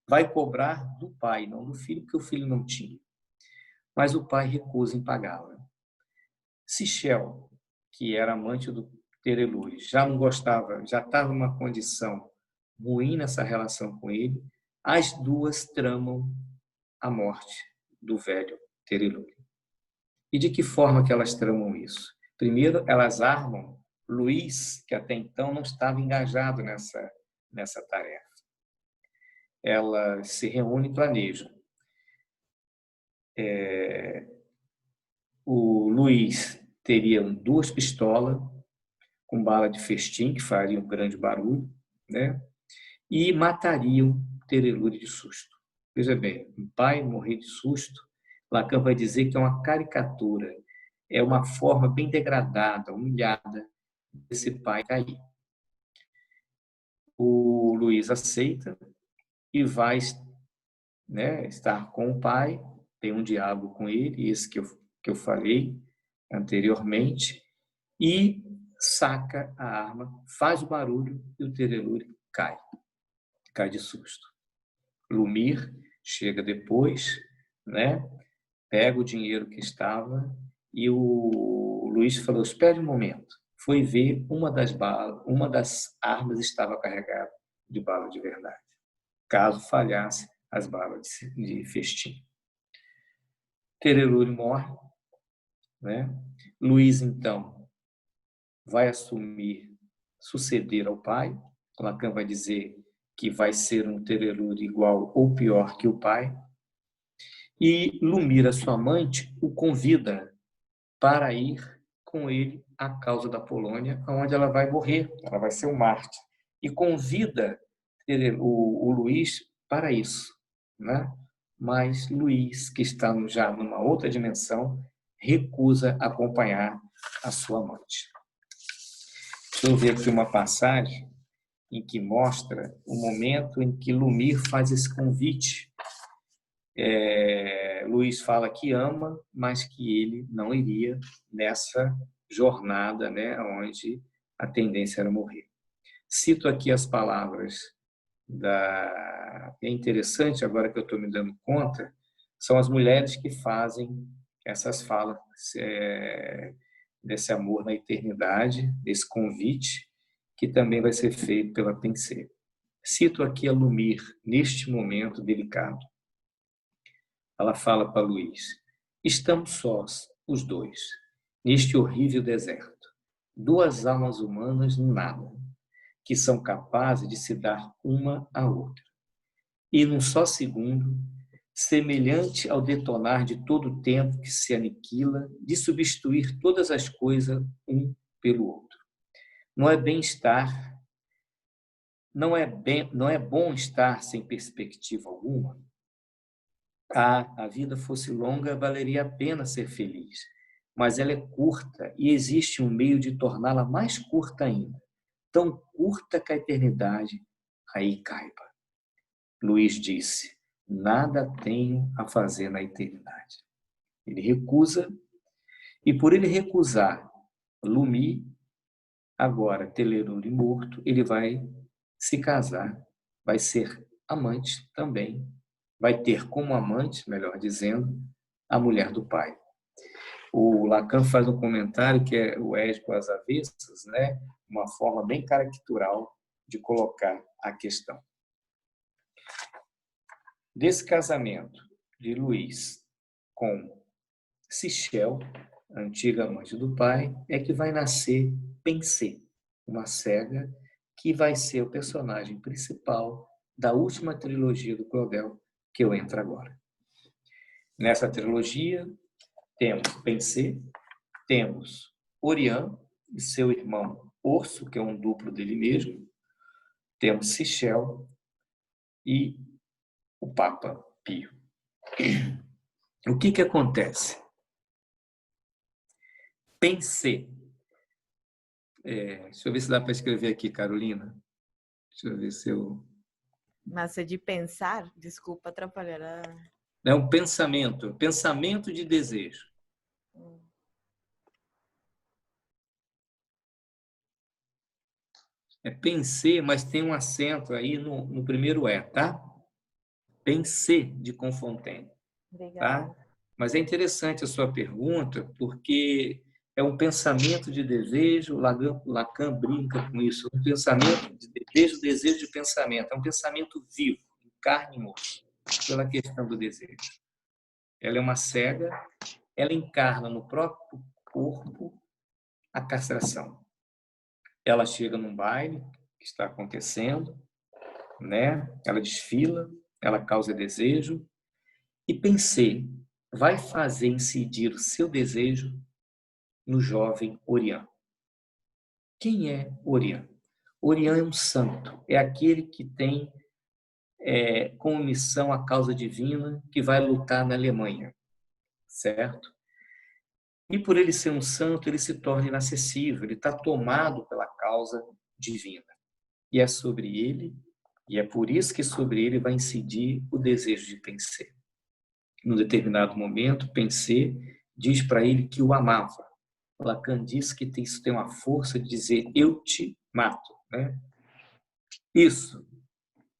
vai cobrar do pai, não do filho, porque o filho não tinha. Mas o pai recusa em pagá-la. Sichel, que era amante do Terelure, já não gostava, já estava numa condição ruim nessa relação com ele, as duas tramam a morte do velho Terelure. E de que forma que elas tramam isso? Primeiro, elas armam Luís, que até então não estava engajado nessa tarefa. Elas se reúnem e planejam. O Luís teria 2 pistolas com bala de festim, que fariam um grande barulho, né? E matariam Terelure de susto. Veja bem, um pai morrer de susto, Lacan vai dizer que é uma caricatura, é uma forma bem degradada, humilhada desse pai cair. O Luís aceita e vai, né, estar com o pai, tem um diálogo com ele, esse que eu falei anteriormente, e saca a arma, faz o barulho e o Terelure cai de susto. Lumir chega depois, né, pega o dinheiro que estava e o Luís falou: espere um momento. Foi ver uma das armas estava carregada de bala de verdade, caso falhasse as balas de festim. Terelure morre, né? Luís, então, vai suceder ao pai. Lacan vai dizer que vai ser um Terelure igual ou pior que o pai. E Lumira, sua amante, o convida para ir com ele à causa da Polônia, onde ela vai morrer, ela vai ser um mártir. E convida o Luís para isso, né? Mas Luís, que está já numa outra dimensão, recusa acompanhar a sua amante. Deixa eu ver aqui uma passagem em que mostra o momento em que Lumir faz esse convite. Luís fala que ama, mas que ele não iria nessa jornada, né, onde a tendência era morrer. Cito aqui as palavras é interessante, agora que eu estou me dando conta, são as mulheres que fazem essas falas desse amor na eternidade, desse convite, que também vai ser feito pela Pensée. Cito aqui a Lumir, neste momento delicado. Ela fala para Luís: estamos sós, os dois, neste horrível deserto. 2 almas humanas no nada, que são capazes de se dar uma à outra. E num só segundo, semelhante ao detonar de todo o tempo que se aniquila, de substituir todas as coisas um pelo outro. Não é bom estar sem perspectiva alguma. A vida fosse longa, valeria a pena ser feliz, mas ela é curta e existe um meio de torná-la mais curta ainda, tão curta que a eternidade aí caiba. Luís disse: nada tenho a fazer na eternidade. Ele recusa, e por ele recusar Lumi, agora Terelure morto, ele vai se casar, vai ser amante também, vai ter como amante, melhor dizendo, a mulher do pai. O Lacan faz um comentário que é o Édipo às avessas, né? Uma forma bem caricatural de colocar a questão. Desse casamento de Luís com Sichel, a antiga amante do pai, é que vai nascer Pensée, uma cega que vai ser o personagem principal da última trilogia do Claudel, que eu entro agora. Nessa trilogia, temos Pensée, temos Orion e seu irmão Orso, que é um duplo dele mesmo, temos Sichel e o Papa Pio. O que acontece? Pensée. Deixa eu ver se dá para escrever aqui, Carolina. Deixa eu ver se eu... Mas é de pensar? Desculpa atrapalhar. É um pensamento de desejo. É pensée, mas tem um acento aí no primeiro E, tá? Pensée de Confontaine. Obrigada. Tá? Mas é interessante a sua pergunta, porque é um pensamento de desejo, Lacan brinca com isso, um pensamento de desejo de pensamento, é um pensamento vivo, em carne e osso, pela questão do desejo. Ela é uma cega, ela encarna no próprio corpo a castração. Ela chega num baile que está acontecendo, né? Ela desfila, ela causa desejo, e Pensée vai fazer incidir o seu desejo no jovem Orion. Quem é Orion? Orion é um santo, é aquele que tem como missão a causa divina, que vai lutar na Alemanha, certo? E por ele ser um santo, ele se torna inacessível, ele está tomado pela causa divina. E é sobre ele, e é por isso que sobre ele vai incidir o desejo de Pensée. Num determinado momento, Pensée diz para ele que o amava. Lacan diz que isso tem uma força de dizer eu te mato, né? Isso,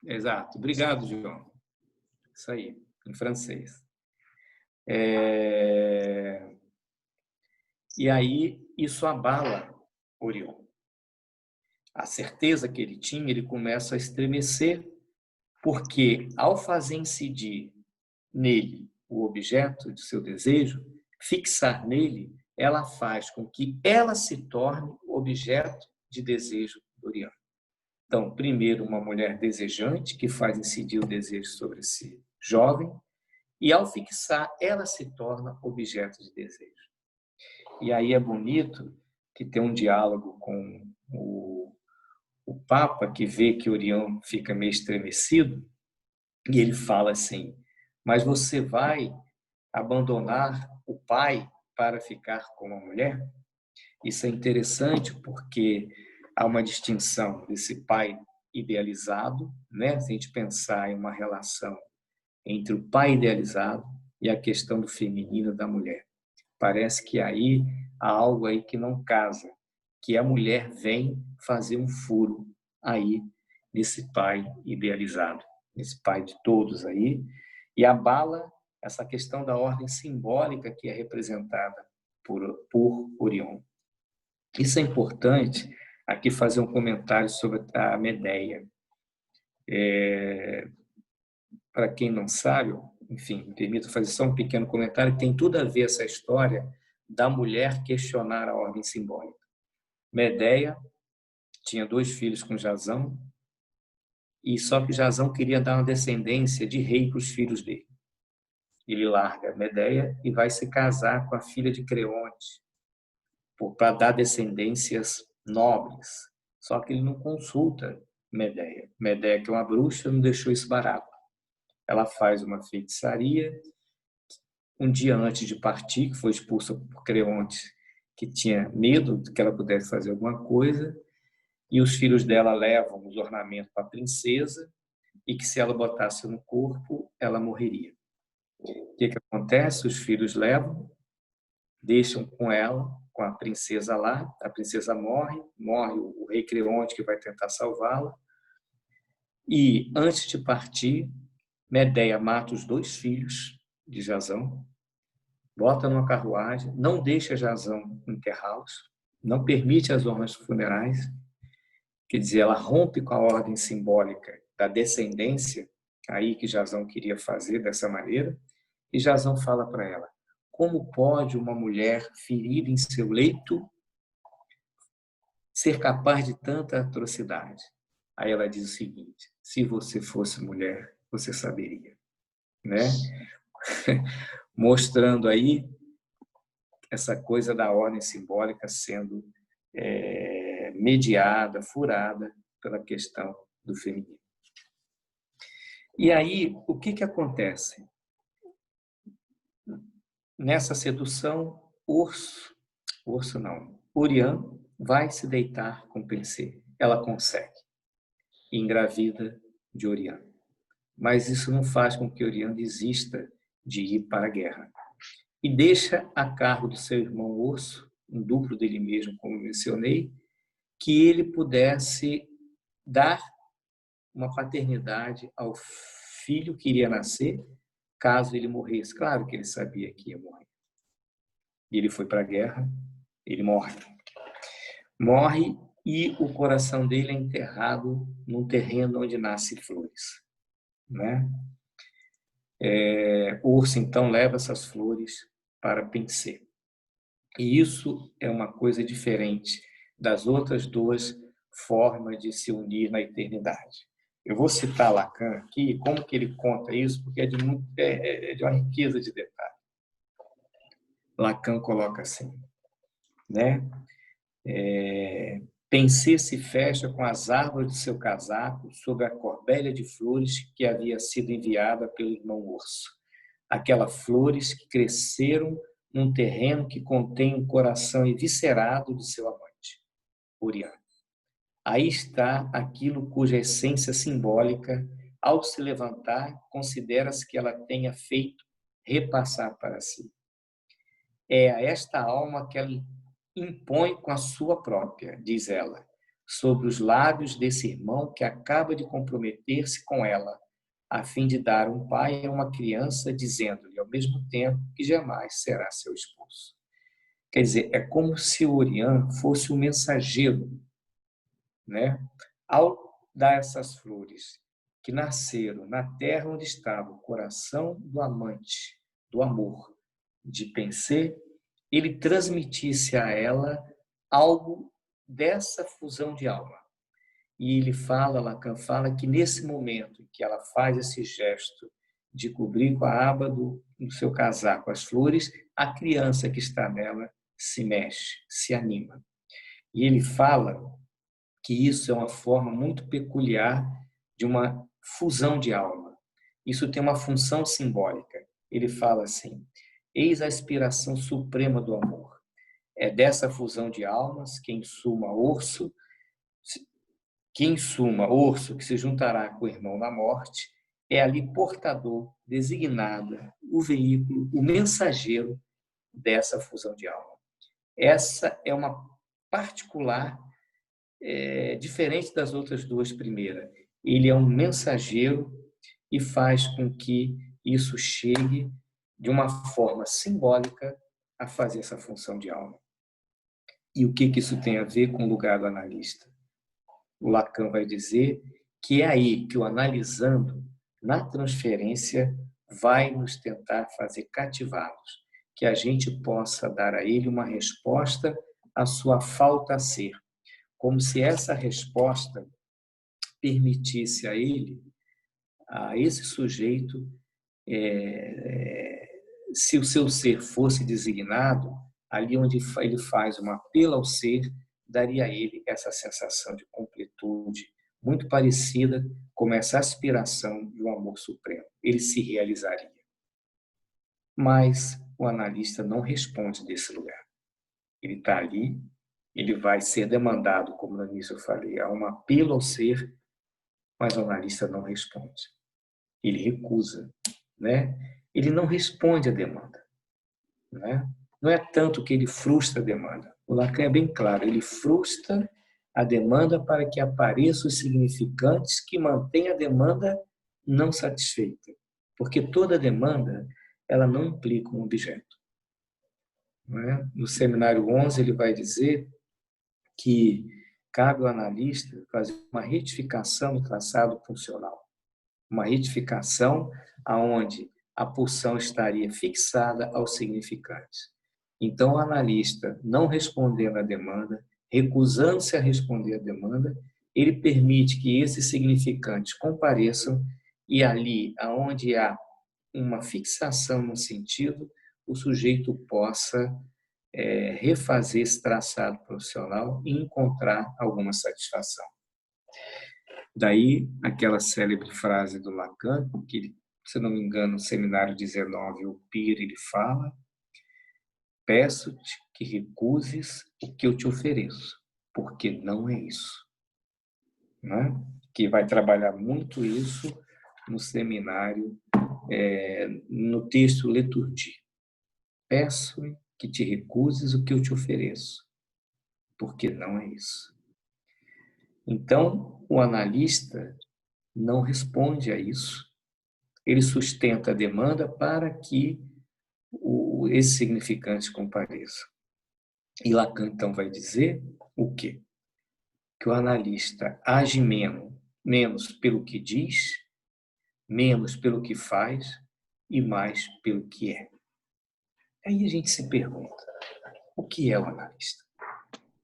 exato. Obrigado, João. Isso aí, em francês. E aí isso abala Orion. A certeza que ele tinha, ele começa a estremecer, porque ao fazer incidir nele o objeto de seu desejo, fixar nele, ela faz com que ela se torne objeto de desejo do Orion. Então, primeiro, uma mulher desejante, que faz incidir o desejo sobre esse jovem, e ao fixar, ela se torna objeto de desejo. E aí é bonito que tem um diálogo com o Papa, que vê que Orion fica meio estremecido, e ele fala assim, mas você vai abandonar o pai para ficar com a mulher? Isso é interessante porque há uma distinção desse pai idealizado, né? Se a gente pensar em uma relação entre o pai idealizado e a questão do feminino da mulher. Parece que aí há algo aí que não casa, que a mulher vem fazer um furo aí nesse pai idealizado, nesse pai de todos aí, e abala essa questão da ordem simbólica que é representada por Orion. Isso é importante aqui fazer um comentário sobre a Medeia. Para quem não sabe, enfim, me permito fazer só um pequeno comentário, tem tudo a ver essa história da mulher questionar a ordem simbólica. Medeia tinha 2 filhos com Jasão, e só que Jasão queria dar uma descendência de rei para os filhos dele. Ele larga Medeia e vai se casar com a filha de Creonte, para dar descendências nobres. Só que ele não consulta Medeia. Medeia, que é uma bruxa, não deixou isso barato. Ela faz uma feitiçaria. Um dia antes de partir, que foi expulsa por Creonte, que tinha medo de que ela pudesse fazer alguma coisa, e os filhos dela levam os ornamentos para a princesa, e que se ela botasse no corpo, ela morreria. O que acontece? Os filhos levam, deixam com ela, com a princesa lá, a princesa morre o rei Creonte que vai tentar salvá-la, e antes de partir, Medeia mata os 2 filhos de Jasão, bota numa carruagem, não deixa Jasão enterrá-los, não permite as honras funerais, quer dizer, ela rompe com a ordem simbólica da descendência aí que Jasão queria fazer dessa maneira, e Jasão fala para ela: como pode uma mulher ferida em seu leito ser capaz de tanta atrocidade? Aí ela diz o seguinte: se você fosse mulher, você saberia, né? Mostrando aí essa coisa da ordem simbólica sendo mediada, furada pela questão do feminino. E aí, o que acontece? Nessa sedução, Oriã vai se deitar com Pensê. Ela consegue, engravida de Oriã. Mas isso não faz com que Oriã desista de ir para a guerra. E deixa a cargo do seu irmão Urso, um duplo dele mesmo, como mencionei, que ele pudesse dar uma paternidade ao filho que iria nascer, caso ele morresse. Claro que ele sabia que ia morrer. E ele foi para a guerra, ele morre. Morre e o coração dele é enterrado num terreno onde nascem flores, né? O urso, então, leva essas flores para Pensê. E isso é uma coisa diferente das outras duas formas de se unir na eternidade. Eu vou citar Lacan aqui, como que ele conta isso, porque é de uma riqueza de detalhe. Lacan coloca assim, né? Pensê se fecha com as árvores de seu casaco sobre a corbelha de flores que havia sido enviada pelo irmão Urso. Aquelas flores que cresceram num terreno que contém um coração eviscerado de seu amante, Oriã. Aí está aquilo cuja essência simbólica, ao se levantar, considera-se que ela tenha feito repassar para si. É a esta alma que ela impõe com a sua própria, diz ela, sobre os lábios desse irmão que acaba de comprometer-se com ela, a fim de dar um pai a uma criança, dizendo-lhe ao mesmo tempo que jamais será seu esposo. Quer dizer, é como se o Oriã fosse o mensageiro, né? Ao dar essas flores que nasceram na terra onde estava o coração do amante, do amor, de Pensê, ele transmitisse a ela algo dessa fusão de alma. E ele fala, Lacan fala, que nesse momento em que ela faz esse gesto de cobrir com a aba do seu casaco as flores, a criança que está nela se mexe, se anima. E ele fala que isso é uma forma muito peculiar de uma fusão de alma. Isso tem uma função simbólica. Ele fala assim: eis a aspiração suprema do amor. É dessa fusão de almas que, em suma, Urso, que se juntará com o irmão na morte, é ali portador, designada, o veículo, o mensageiro dessa fusão de alma. Essa é uma particular, diferente das outras duas primeiras. Ele é um mensageiro e faz com que isso chegue de uma forma simbólica a fazer essa função de alma. E o que isso tem a ver com o lugar do analista? O Lacan vai dizer que é aí que o analisando, na transferência, vai nos tentar fazer cativá-los, que a gente possa dar a ele uma resposta à sua falta a ser, como se essa resposta permitisse a ele, a esse sujeito, se o seu ser fosse designado, ali onde ele faz um apelo ao ser, daria a ele essa sensação de completude, muito parecida com essa aspiração de um amor supremo. Ele se realizaria. Mas o analista não responde desse lugar. Ele está ali, ele vai ser demandado, como no início eu falei, a um apelo ao ser, mas o analista não responde. Ele recusa, né? Ele não responde à demanda, né? Não é tanto que ele frustra a demanda. O Lacan é bem claro, ele frustra a demanda para que apareçam os significantes que mantêm a demanda não satisfeita. Porque toda demanda, ela não implica um objeto. Não é? No seminário 11, ele vai dizer que cabe ao analista fazer uma retificação do traçado funcional. uma retificação aonde a pulsão estaria fixada aos significantes. Então, o analista, não respondendo à demanda, recusando-se a responder à demanda, ele permite que esses significantes compareçam e ali, aonde há uma fixação no sentido, o sujeito possa refazer esse traçado profissional e encontrar alguma satisfação. Daí, aquela célebre frase do Lacan, que, se não me engano, no seminário 19, o Pira, ele fala: peço-te que recuses o que eu te ofereço, porque não é isso. Não é? Que vai trabalhar muito isso no seminário, no texto Liturgia. Peço que te recuses o que eu te ofereço, porque não é isso. Então, o analista não responde a isso. Ele sustenta a demanda para que esses significantes compareçam. E Lacan, então, vai dizer o quê? Que o analista age menos pelo que diz, menos pelo que faz e mais pelo que é. Aí a gente se pergunta, o que é o analista?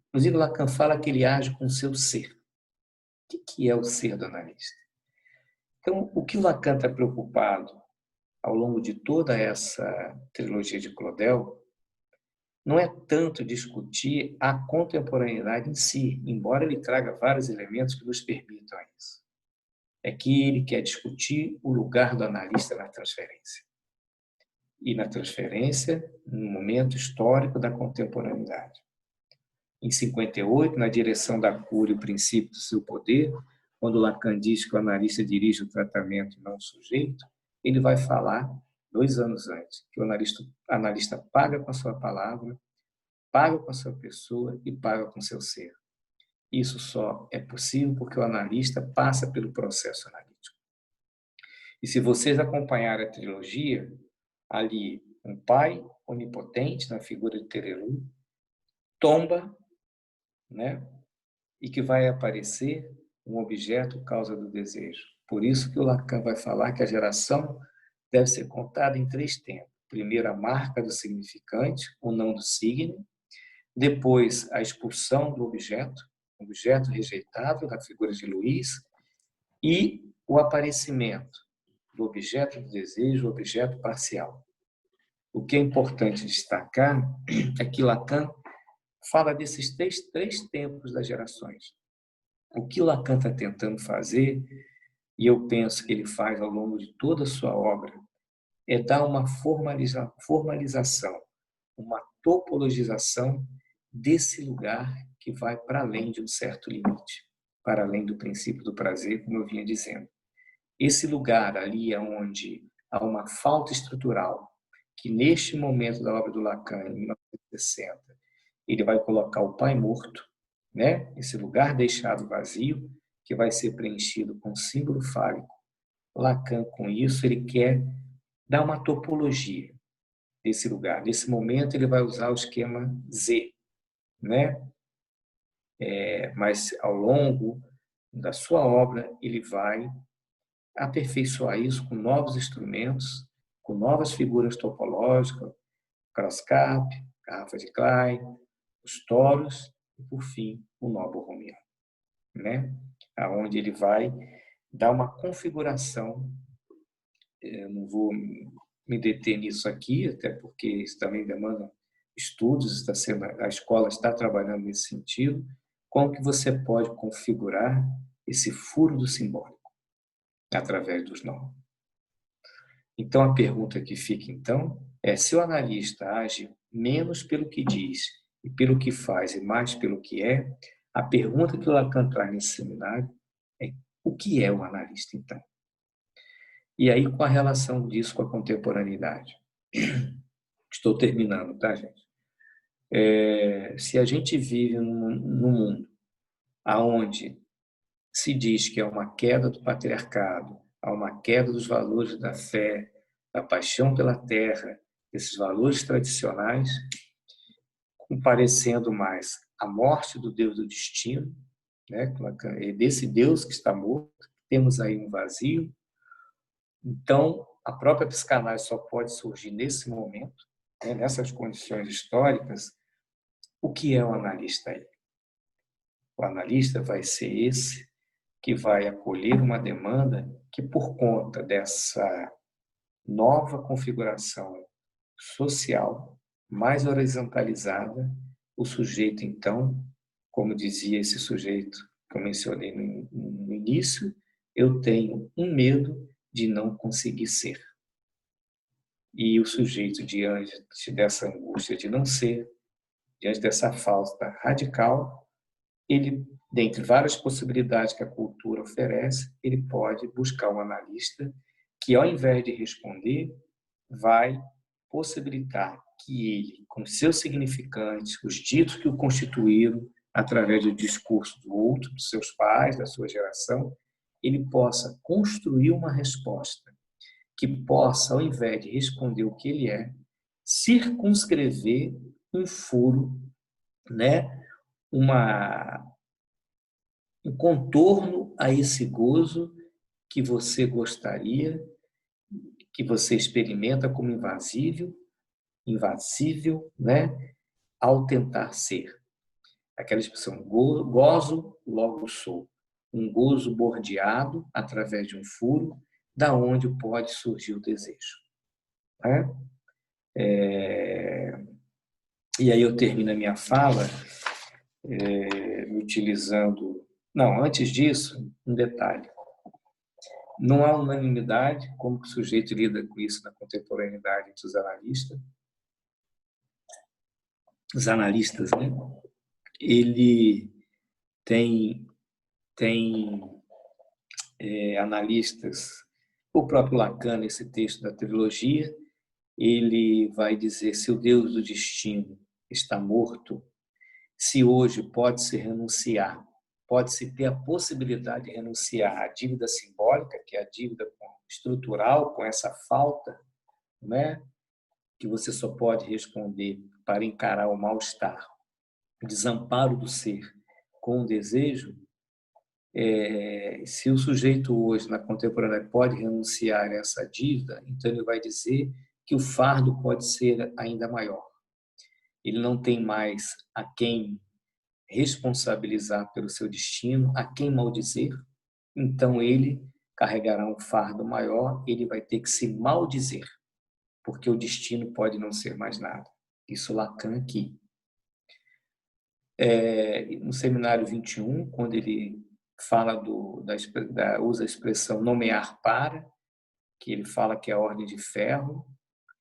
Inclusive, Lacan fala que ele age com o seu ser. O que é o ser do analista? Então, o que Lacan está preocupado ao longo de toda essa trilogia de Claudel não é tanto discutir a contemporaneidade em si, embora ele traga vários elementos que nos permitam isso. É que ele quer discutir o lugar do analista na transferência. E na transferência, no momento histórico da contemporaneidade. Em 58, na direção da cura e o princípio do seu poder, quando Lacan diz que o analista dirige o tratamento e não o sujeito, ele vai falar 2 anos antes, que o analista paga com a sua palavra, paga com a sua pessoa e paga com o seu ser. Isso só é possível porque o analista passa pelo processo analítico. E se vocês acompanharem a trilogia, ali um pai onipotente, na figura de Terelu, tomba, né? E que vai aparecer um objeto causa do desejo. Por isso que o Lacan vai falar que a geração deve ser contada em 3 tempos. Primeiro, a marca do significante, o não do signo. Depois, a expulsão do objeto rejeitado, na figura de Luiz. E o aparecimento do objeto do desejo, o objeto parcial. O que é importante destacar é que Lacan fala desses três tempos das gerações. O que Lacan está tentando fazer, e eu penso que ele faz ao longo de toda a sua obra, é dar uma formalização, uma topologização desse lugar que vai para além de um certo limite, para além do princípio do prazer, como eu vinha dizendo. Esse lugar ali é onde há uma falta estrutural, que neste momento da obra do Lacan, em 1960, ele vai colocar o pai morto, né? Esse lugar deixado vazio, que vai ser preenchido com símbolo fálico. Lacan, com isso, ele quer dar uma topologia desse lugar. Nesse momento, ele vai usar o esquema Z, né? Mas, ao longo da sua obra, ele vai aperfeiçoar isso com novos instrumentos, com novas figuras topológicas, Kraskap, garrafa de Klein, os toros e, por fim, o Noble Romeo, né? Aonde ele vai dar uma configuração. Eu não vou me deter nisso aqui, até porque isso também demanda estudos, a escola está trabalhando nesse sentido. Como que você pode configurar esse furo do simbólico através dos nomes? Então, a pergunta que fica, então, é se o analista age menos pelo que diz e pelo que faz e mais pelo que é, a pergunta que o Lacan traz nesse seminário é: o que é o analista, então? E aí, com a relação disso com a contemporaneidade? Estou terminando, tá, gente? Se a gente vive num mundo onde se diz que é uma queda do patriarcado, há uma queda dos valores da fé, da paixão pela terra, esses valores tradicionais, comparecendo mais a morte do Deus do destino, né? Desse Deus que está morto, temos aí um vazio, Então, a própria psicanálise só pode surgir nesse momento, né, nessas condições históricas. O que é o analista aí? O analista vai ser esse que vai acolher uma demanda que, por conta dessa nova configuração social, mais horizontalizada, o sujeito, então, como dizia esse sujeito que eu mencionei no início, eu tenho um medo de não conseguir ser. E o sujeito, diante dessa angústia de não ser, diante dessa falta radical, ele, dentre várias possibilidades que a cultura oferece, ele pode buscar um analista que, ao invés de responder, vai possibilitar que ele, com seus significantes, os ditos que o constituíram, através do discurso do outro, dos seus pais, da sua geração, ele possa construir uma resposta que possa, ao invés de responder o que ele é, circunscrever um furo, né? um contorno a esse gozo que você gostaria, que você experimenta como invasível, né? Ao tentar ser. Aquela expressão, gozo, logo sou. Um gozo bordeado através de um furo, da onde pode surgir o desejo. Né? E aí eu termino a minha fala utilizando... Não, antes disso, um detalhe. Não há unanimidade como que o sujeito lida com isso na contemporaneidade entre os analistas. Os analistas, né? Ele tem analistas, o próprio Lacan, nesse texto da trilogia, ele vai dizer: se o Deus do destino está morto, se hoje pode-se renunciar, pode-se ter a possibilidade de renunciar à dívida simbólica, que é a dívida estrutural, com essa falta, né, que você só pode responder para encarar o mal-estar, o desamparo do ser com o desejo. Se o sujeito hoje, na contemporânea, pode renunciar a essa dívida, então ele vai dizer que o fardo pode ser ainda maior. Ele não tem mais a quem responsabilizar pelo seu destino, a quem maldizer, então ele carregará um fardo maior, ele vai ter que se maldizer, porque o destino pode não ser mais nada. Isso Lacan aqui. No Seminário 21, quando ele fala usa a expressão nomear para, que ele fala que é a ordem de ferro,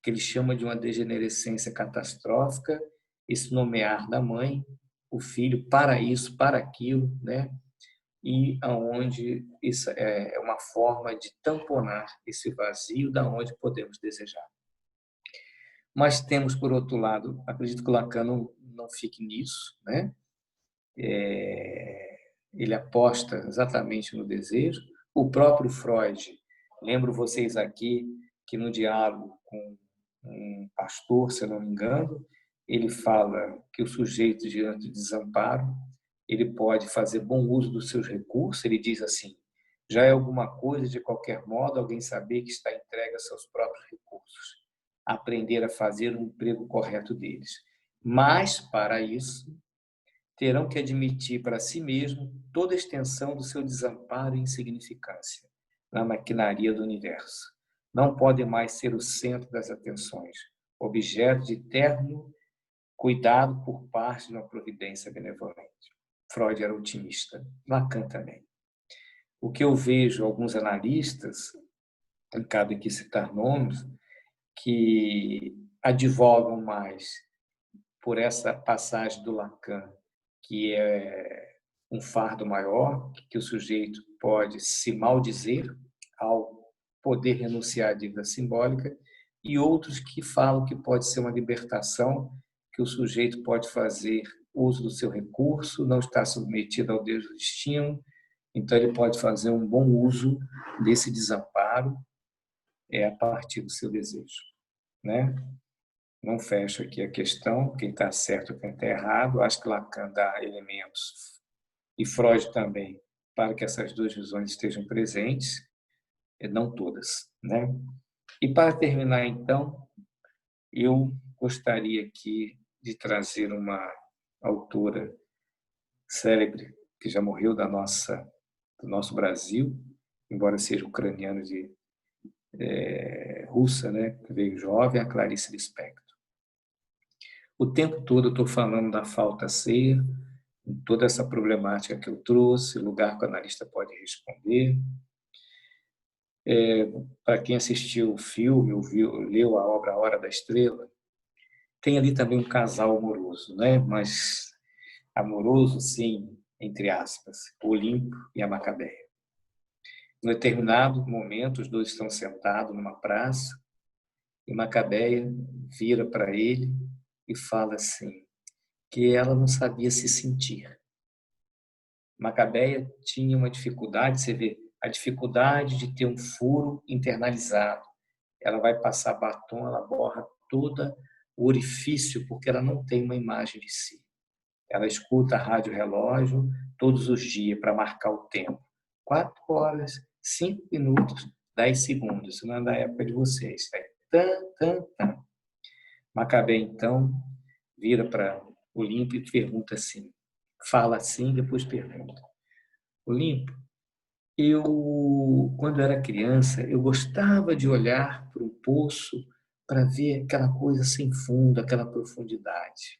que ele chama de uma degenerescência catastrófica, esse nomear da mãe, o filho para isso, para aquilo, né? E aonde isso é uma forma de tamponar esse vazio da onde podemos desejar. Mas temos, por outro lado, acredito que o Lacan não fique nisso, né? Ele aposta exatamente no desejo. O próprio Freud, lembro vocês aqui que no diálogo com um pastor, se eu não me engano, ele fala que o sujeito, diante do desamparo, ele pode fazer bom uso dos seus recursos. Ele diz assim: já é alguma coisa, de qualquer modo, alguém saber que está entregue a seus próprios recursos, aprender a fazer o emprego correto deles. Mas, para isso, terão que admitir para si mesmo toda a extensão do seu desamparo e insignificância na maquinaria do universo. Não podem mais ser o centro das atenções, objeto de eterno cuidado por parte de uma providência benevolente. Freud era otimista, Lacan também. O que eu vejo alguns analistas, não cabe aqui citar nomes, que advogam mais por essa passagem do Lacan, que é um fardo maior, que o sujeito pode se maldizer ao poder renunciar à dívida simbólica, e outros que falam que pode ser uma libertação, que o sujeito pode fazer uso do seu recurso, não está submetido ao Deus do destino, então ele pode fazer um bom uso desse desamparo a partir do seu desejo, né? Não fecho aqui a questão, quem está certo, quem está errado. Acho que Lacan dá elementos, e Freud também, para que essas duas visões estejam presentes. não todas, né? E para terminar, então, eu gostaria aqui de trazer uma autora célebre que já morreu do nosso Brasil, embora seja ucraniana de russa, né? Que veio jovem, a Clarice Lispector. O tempo todo eu estou falando da falta a ser, toda essa problemática que eu trouxe, o lugar que o analista pode responder. Para quem assistiu o filme, leu a obra A Hora da Estrela, tem ali também um casal amoroso, né? Mas amoroso, sim, entre aspas, Olimpo e a Macabeia. Em determinado momento, os dois estão sentados numa praça e Macabeia vira para ele e fala assim, que ela não sabia se sentir. Macabeia tinha uma dificuldade, você vê, a dificuldade de ter um furo internalizado. Ela vai passar batom, ela borra todo o orifício, porque ela não tem uma imagem de si. Ela escuta a rádio relógio todos os dias para marcar o tempo. 4 horas, 5 minutos, 10 segundos. Isso não é da época de vocês. É tan, tan, tan. Macabeia, então, vira para Olimpo e pergunta assim. Fala assim, depois pergunta. Olimpo, quando era criança, eu gostava de olhar para um poço para ver aquela coisa sem fundo, aquela profundidade.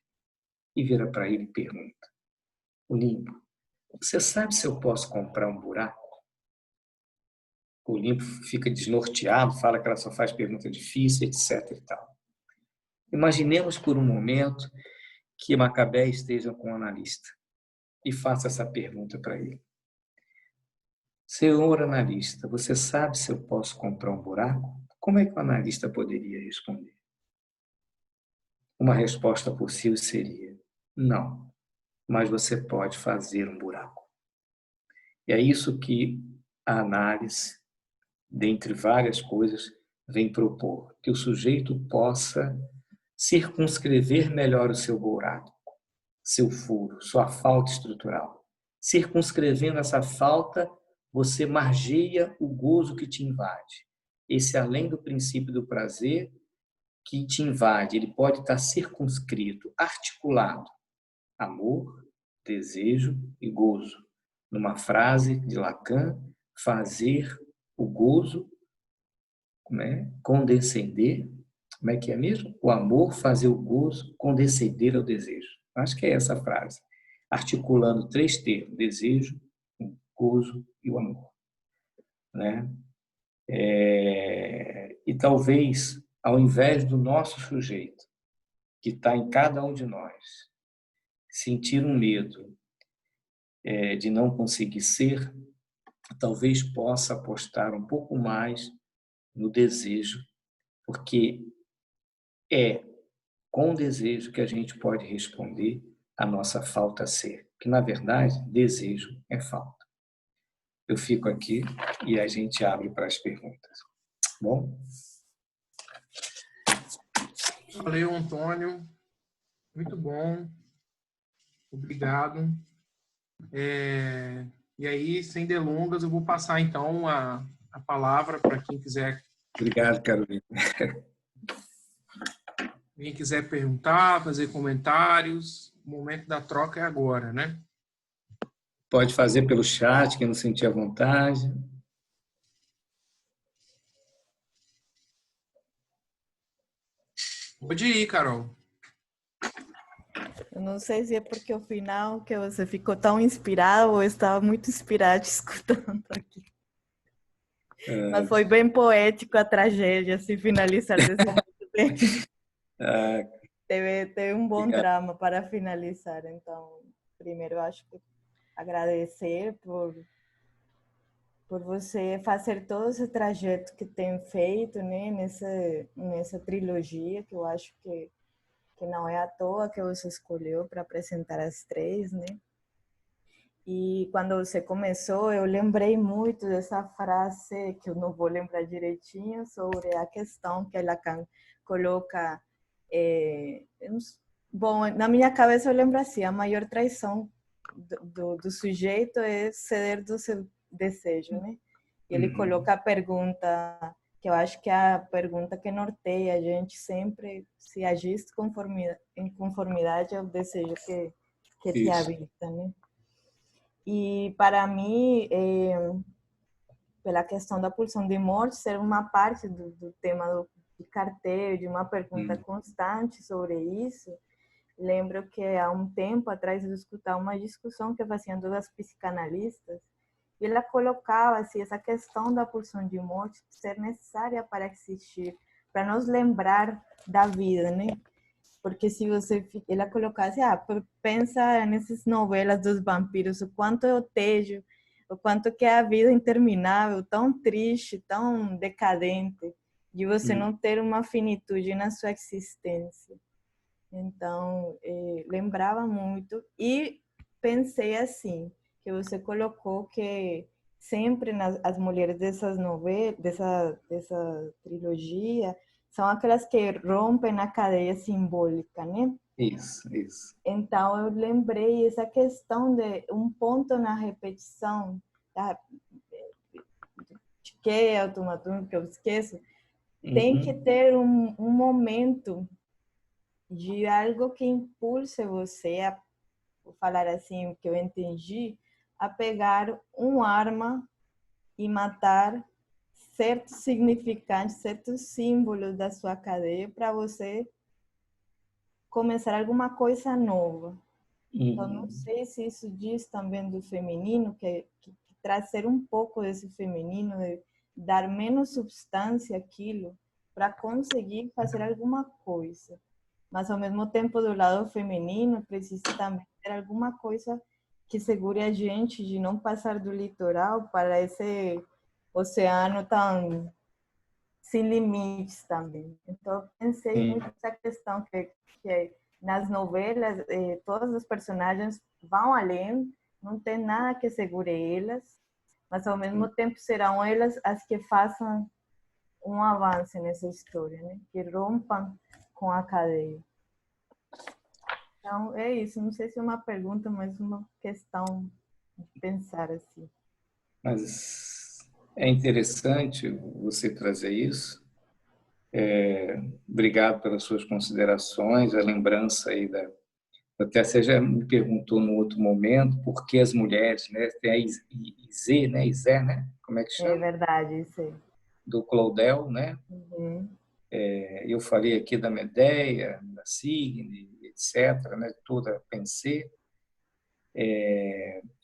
E vira para ele e pergunta. Olimpo, você sabe se eu posso comprar um buraco? O Olimpo fica desnorteado, fala que ela só faz pergunta difícil, etc. E tal. Imaginemos por um momento que Macabeia esteja com o analista e faça essa pergunta para ele. Senhor analista, você sabe se eu posso comprar um buraco? Como é que o analista poderia responder? Uma resposta possível seria: não, mas você pode fazer um buraco. E é isso que a análise, dentre várias coisas, vem propor, que o sujeito possa circunscrever melhor o seu buraco, seu furo, sua falta estrutural. Circunscrevendo essa falta, você margeia o gozo que te invade. Esse, além do princípio do prazer que te invade, ele pode estar circunscrito, articulado. Amor, desejo e gozo. Numa frase de Lacan, fazer o gozo, condescender, como é que é mesmo? O amor fazer o gozo condescender ao desejo. Acho que é essa a frase. Articulando 3 termos, desejo, o gozo e o amor. Né? E talvez, ao invés do nosso sujeito, que está em cada um de nós, sentir um medo de não conseguir ser, talvez possa apostar um pouco mais no desejo, porque é com o desejo que a gente pode responder à nossa falta a ser, que na verdade desejo é falta. Eu fico aqui e a gente abre para as perguntas. Bom? Valeu, Antônio. Muito bom. Obrigado. E aí, sem delongas, eu vou passar então a palavra para quem quiser. Obrigado, Carolina. Quem quiser perguntar, fazer comentários, o momento da troca é agora, né? Pode fazer pelo chat, quem não sentir à vontade. Pode ir, Carol. Eu não sei se é porque o final que você ficou tão inspirado ou eu estava muito inspirado escutando aqui. Mas foi bem poético a tragédia, assim, finalizar desse jeito. Teve um bom Obrigado. drama para finalizar. Então, primeiro, eu acho que agradecer por você fazer todo esse trajeto que tem feito, né, nessa trilogia, que eu acho que não é à toa que você escolheu para apresentar as 3, né? E quando você começou, eu lembrei muito dessa frase, que eu não vou lembrar direitinho, sobre a questão que Lacan coloca. Bom, na minha cabeça eu lembro assim, a maior traição do sujeito é ceder do seu desejo, né? Ele coloca a pergunta, que eu acho que é a pergunta que norteia a gente sempre, se agir em conformidade ao desejo que te habita, né? E para mim, pela questão da pulsão de morte ser uma parte do tema de carteiro, de uma pergunta constante sobre isso. Lembro que há um tempo atrás eu escutava uma discussão que faziam duas psicanalistas e ela colocava assim, essa questão da pulsão de morte ser necessária para existir, para nos lembrar da vida, né? Porque se você, ela colocasse, pensa nessas novelas dos vampiros, o quanto eu tejo, o quanto que é a vida interminável, tão triste, tão decadente, de você não ter uma finitude na sua existência. Então, lembrava muito e pensei assim, que você colocou que sempre as mulheres dessas novelas, dessa trilogia, são aquelas que rompem a cadeia simbólica, né? Isso. Então, eu lembrei essa questão de um ponto na repetição, que é automatismo, que eu esqueço, tem que ter um momento de algo que impulse você a, vou falar assim, o que eu entendi, a pegar uma arma e matar certos significantes, certos símbolos da sua cadeia para você começar alguma coisa nova. Então, não sei se isso diz também do feminino, que trazer um pouco desse feminino, de dar menos substância àquilo, para conseguir fazer alguma coisa. Mas, ao mesmo tempo, do lado feminino, precisa também ter alguma coisa que segure a gente de não passar do litoral para esse oceano tão sem limites também. Então, pensei muito nessa questão que nas novelas, todas as personagens vão além, não tem nada que segure elas, mas ao mesmo tempo serão elas as que façam um avanço nessa história, né? Que rompam com a cadeia. Então, é isso. Não sei se é uma pergunta, mas uma questão de pensar assim. Mas é interessante você trazer isso. Obrigado pelas suas considerações, a lembrança aí da... Até você já me perguntou no outro momento por que as mulheres, né? Tem a Izé, né? Izé, né? Como é que É chama? verdade, isso aí. Do Claudel, né? Uhum. Eu falei aqui da Medea, da Signe, etc., né? Toda a Pensée.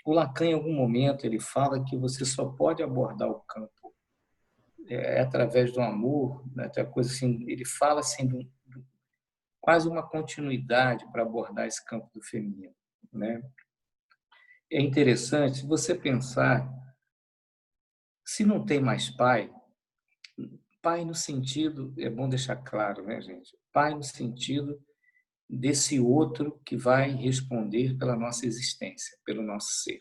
O Lacan, em algum momento, ele fala que você só pode abordar o campo através do amor, né? Tem coisa assim, ele fala assim, quase uma continuidade para abordar esse campo do feminino, né? É interessante, se você pensar, se não tem mais pai, pai no sentido, é bom deixar claro, né, gente? Pai no sentido desse outro que vai responder pela nossa existência, pelo nosso ser.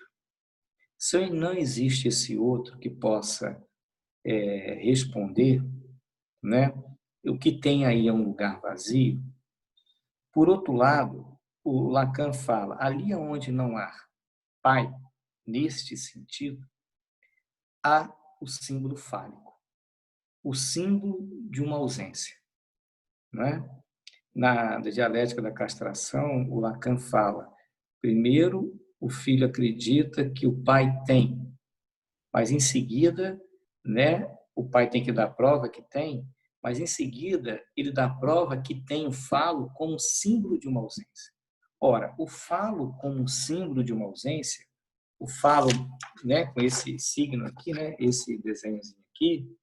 Se não existe esse outro que possa responder, né? O que tem aí é um lugar vazio. Por outro lado, o Lacan fala, ali onde não há pai, neste sentido, há o símbolo fálico, o símbolo de uma ausência, não é? Na dialética da castração, o Lacan fala, primeiro o filho acredita que o pai tem, mas em seguida, né, o pai tem que dar prova que tem, mas em seguida ele dá prova que tem o falo como símbolo de uma ausência. Ora, o falo como símbolo de uma ausência, o falo, né, com esse signo aqui, né, esse desenhozinho aqui,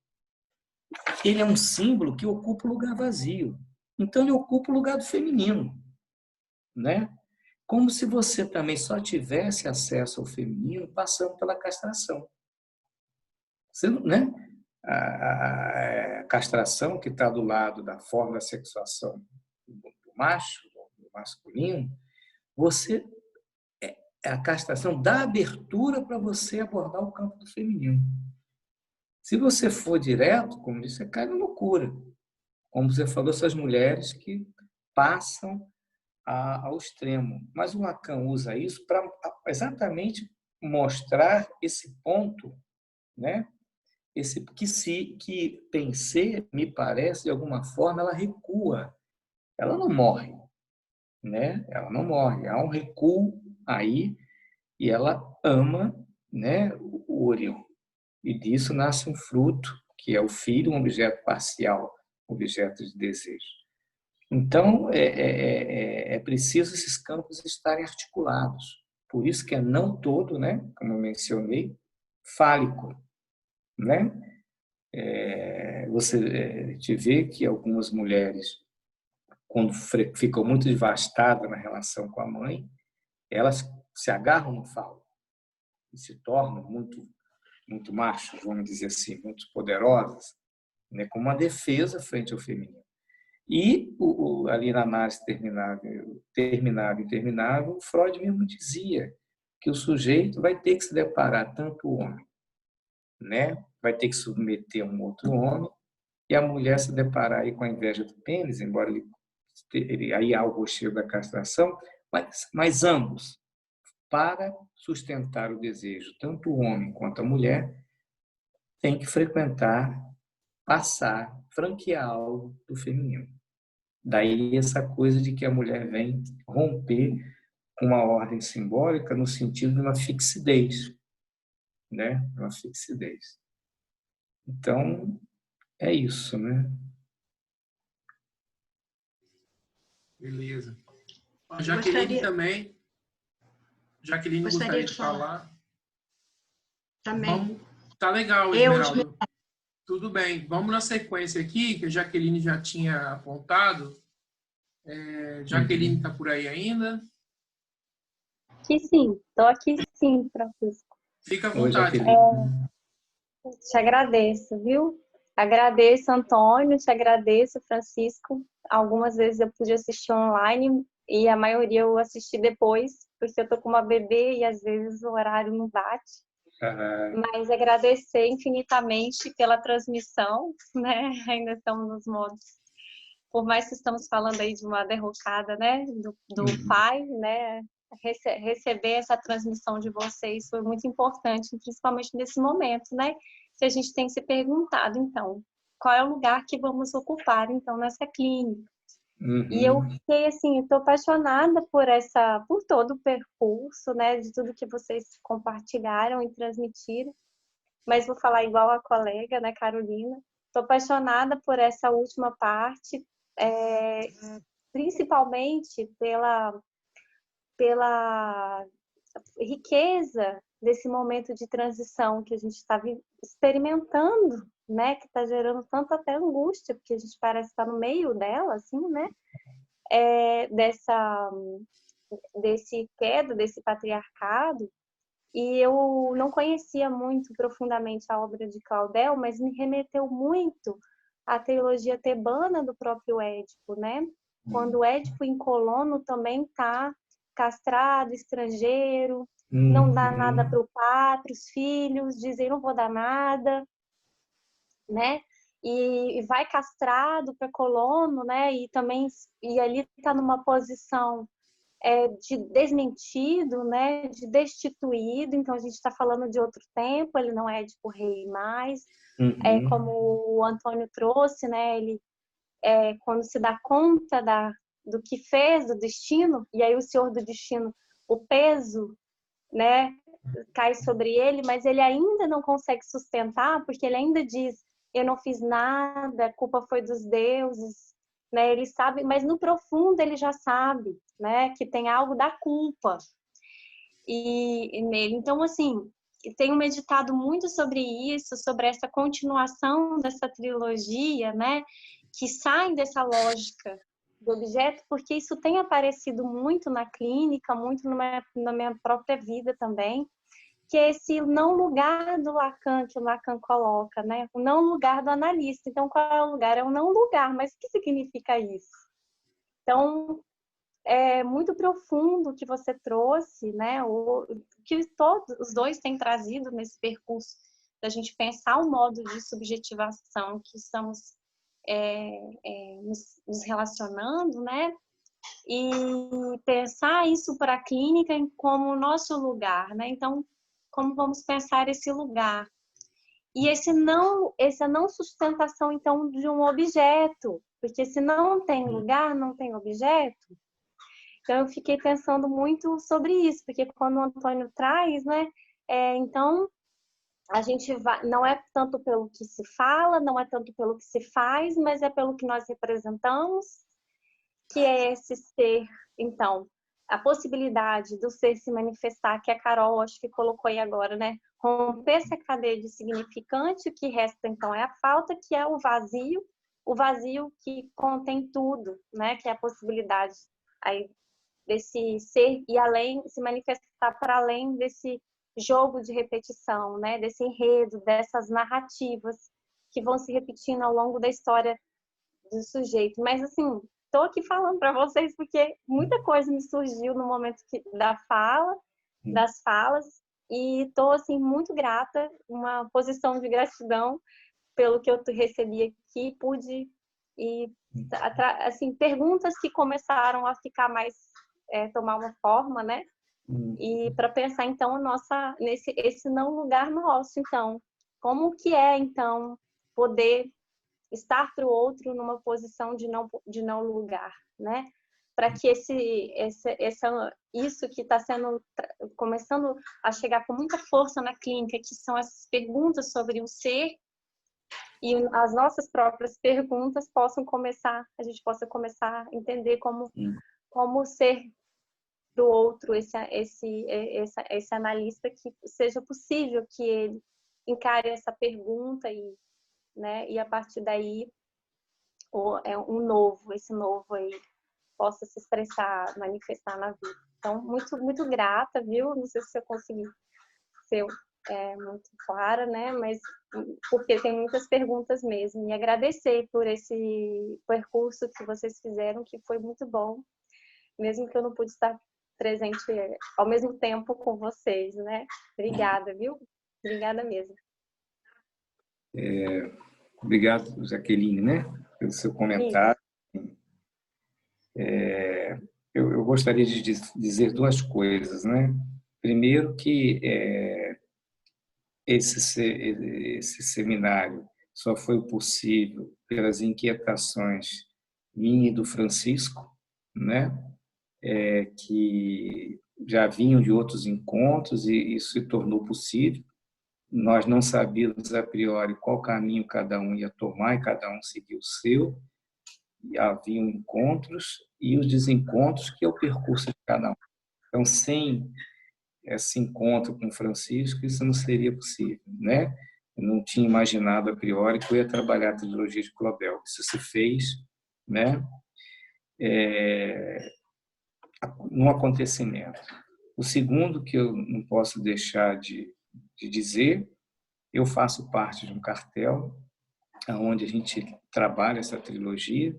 ele é um símbolo que ocupa o lugar vazio. Então ele ocupa o lugar do feminino, né? Como se você também só tivesse acesso ao feminino passando pela castração. Você, né? A castração que está do lado da forma da sexuação do macho, do masculino, você a castração dá abertura para você abordar o campo do feminino. Se você for direto, como disse, você cai na loucura. Como você falou, essas mulheres que passam ao extremo. Mas o Lacan usa isso para exatamente mostrar esse ponto, né, que tem ser, me parece, de alguma forma, ela recua. Ela não morre, né? Ela não morre. Há um recuo aí e ela ama, né, o Orion. E disso nasce um fruto, que é o filho, um objeto parcial, objeto de desejo. Então, é preciso esses campos estarem articulados. Por isso que é não todo, né, como eu mencionei, fálico, né? Você te vê que algumas mulheres, quando ficam muito devastadas na relação com a mãe, elas se agarram no falo e se tornam muito machos, vamos dizer assim, muito poderosas, né, como uma defesa frente ao feminino. E ali na análise terminável e interminável, Freud mesmo dizia que o sujeito vai ter que se deparar, tanto o homem, né, vai ter que submeter um outro homem, e a mulher se deparar aí com a inveja do pênis, embora aí há o rochedo da castração, mas ambos, para sustentar o desejo, tanto o homem quanto a mulher, tem que frequentar, passar, franquear algo do feminino. Daí essa coisa de que a mulher vem romper com uma ordem simbólica no sentido de uma fixidez, né? Uma fixidez. Então, é isso, né? Beleza. A Jaqueline também. Jaqueline gostaria de falar. Também. Tá legal, Esmeralda. Tudo bem. Vamos na sequência aqui, que a Jaqueline já tinha apontado. Jaqueline está por aí ainda? Aqui sim. Estou aqui sim, Francisco. Fica à vontade. Te agradeço, viu? Agradeço, Antônio. Te agradeço, Francisco. Algumas vezes eu pude assistir online e a maioria eu assisti depois, porque eu tô com uma bebê e às vezes o horário não bate. Mas agradecer infinitamente pela transmissão, né? Ainda estamos nos modos. Por mais que estamos falando aí de uma derrocada, né? Do pai, né? Receber essa transmissão de vocês foi muito importante, principalmente nesse momento, né? Que a gente tem se perguntado, então, qual é o lugar que vamos ocupar, então, nessa clínica? E eu fiquei assim, estou apaixonada por todo o percurso, né, de tudo que vocês compartilharam e transmitiram. Mas vou falar igual a colega, né, Carolina. Estou apaixonada por essa última parte, principalmente pela riqueza desse momento de transição que a gente está experimentando, né, que está gerando tanto até angústia, porque a gente parece estar no meio dela, assim, né, desse queda, desse patriarcado. E eu não conhecia muito profundamente a obra de Claudel, mas me remeteu muito à trilogia tebana do próprio Édipo, né? Quando o Édipo em Colono também está castrado, estrangeiro, não dá nada para o pai, para os filhos, dizem não vou dar nada, né? E vai castrado para Colono, né? E ali está numa posição de desmentido, né? De destituído. Então a gente está falando de outro tempo. Ele não é tipo rei mais, como o Antônio trouxe, né? Ele quando se dá conta do que fez, do destino, e aí o senhor do destino, o peso, né, cai sobre ele, mas ele ainda não consegue sustentar, porque ele ainda diz, eu não fiz nada, a culpa foi dos deuses, né, ele sabe, mas no profundo ele já sabe, né, que tem algo da culpa e nele. Então, assim, tenho meditado muito sobre isso, sobre essa continuação dessa trilogia, né, que sai dessa lógica do objeto, porque isso tem aparecido muito na clínica, muito na minha própria vida também, que é esse não lugar do Lacan, que o Lacan coloca, né? O não lugar do analista. Então, qual é o lugar? É um não lugar, mas o que significa isso? Então, é muito profundo o que você trouxe, né? O que todos os dois têm trazido nesse percurso da gente pensar o modo de subjetivação que estamos nos relacionando, né? E pensar isso para a clínica como nosso lugar, né? Então, como vamos pensar esse lugar? E essa não sustentação, então, de um objeto, porque se não tem lugar, não tem objeto. Então, eu fiquei pensando muito sobre isso, porque quando o Antônio traz, né, então, a gente vai, não é tanto pelo que se fala, não é tanto pelo que se faz, mas é pelo que nós representamos, que é esse ser, então, a possibilidade do ser se manifestar, que a Carol, acho que colocou aí agora, né? Romper essa cadeia de significante, o que resta, então, é a falta, que é o vazio que contém tudo, né? Que é a possibilidade aí desse ser e além, se manifestar para além desse jogo de repetição, né? Desse enredo, dessas narrativas que vão se repetindo ao longo da história do sujeito. Mas, assim, estou aqui falando para vocês porque muita coisa me surgiu no momento das falas, e estou, assim, muito grata, uma posição de gratidão pelo que eu recebi aqui, pude, e, assim, perguntas que começaram a ficar mais, tomar uma forma, né? E para pensar, então, esse não lugar nosso, então, como que é, então, poder estar para o outro numa posição de não lugar, né? Para que isso que está começando a chegar com muita força na clínica, que são essas perguntas sobre o ser, e as nossas próprias perguntas a gente possa começar a entender como ser do outro esse analista, que seja possível que ele encare essa pergunta né, e a partir daí esse novo aí possa se expressar, manifestar na vida. Então, muito, muito grata, viu? Não sei se eu consegui ser muito clara, né? Mas porque tem muitas perguntas mesmo. E agradecer por esse percurso que vocês fizeram, que foi muito bom, mesmo que eu não pude estar presente ao mesmo tempo com vocês, né? Obrigada, viu? Obrigada mesmo. Obrigado, Jaqueline, né, pelo seu comentário. Eu gostaria de dizer duas coisas, né? Primeiro que esse seminário só foi possível pelas inquietações minha e do Francisco, né? Que já vinham de outros encontros e isso se tornou possível. Nós não sabíamos a priori qual caminho cada um ia tomar e cada um seguiu o seu. E haviam encontros e os desencontros, que é o percurso de cada um. Então, sem esse encontro com Francisco, isso não seria possível, né? Eu não tinha imaginado a priori que eu ia trabalhar a trilogia de Claudel. Isso se fez, né? Num acontecimento. O segundo, que eu não posso deixar de dizer, eu faço parte de um cartel onde a gente trabalha essa trilogia,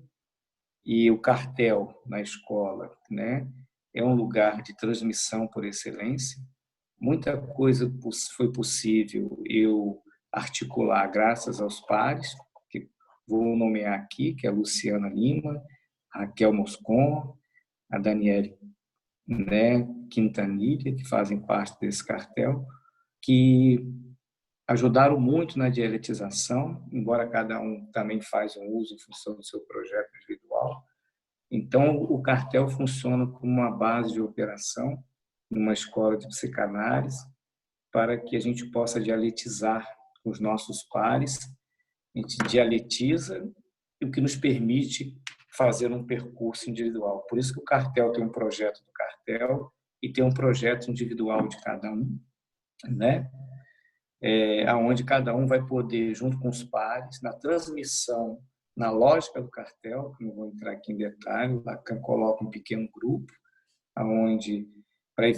e o cartel na escola, né, é um lugar de transmissão por excelência. Muita coisa foi possível eu articular graças aos pares, que vou nomear aqui, que é a Luciana Lima, a Raquel Moscon, a Daniele, né, Quintanilha, que fazem parte desse cartel, que ajudaram muito na dialetização, embora cada um também faz um uso em função do seu projeto individual. Então, o cartel funciona como uma base de operação numa escola de psicanálise para que a gente possa dialetizar com os nossos pares. A gente dialetiza, o que nos permite fazer um percurso individual. Por isso que o cartel tem um projeto do cartel e tem um projeto individual de cada um, né? Onde cada um vai poder, junto com os pares, na transmissão, na lógica do cartel, que não vou entrar aqui em detalhe, Lacan coloca um pequeno grupo, onde, para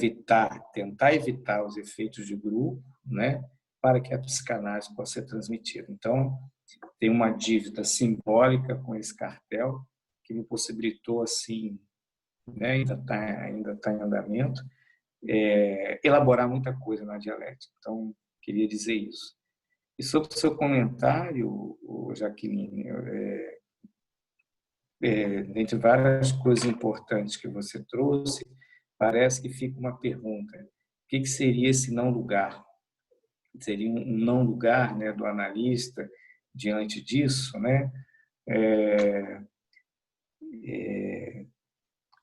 tentar evitar os efeitos de grupo, né, para que a psicanálise possa ser transmitida. Então, tem uma dívida simbólica com esse cartel, que me possibilitou, assim, né, ainda tá em andamento, elaborar muita coisa na dialética. Então, queria dizer isso. E sobre o seu comentário, Jaqueline, dentre várias coisas importantes que você trouxe, parece que fica uma pergunta: o que seria esse não lugar? seria um não lugar, né, do analista diante disso, né?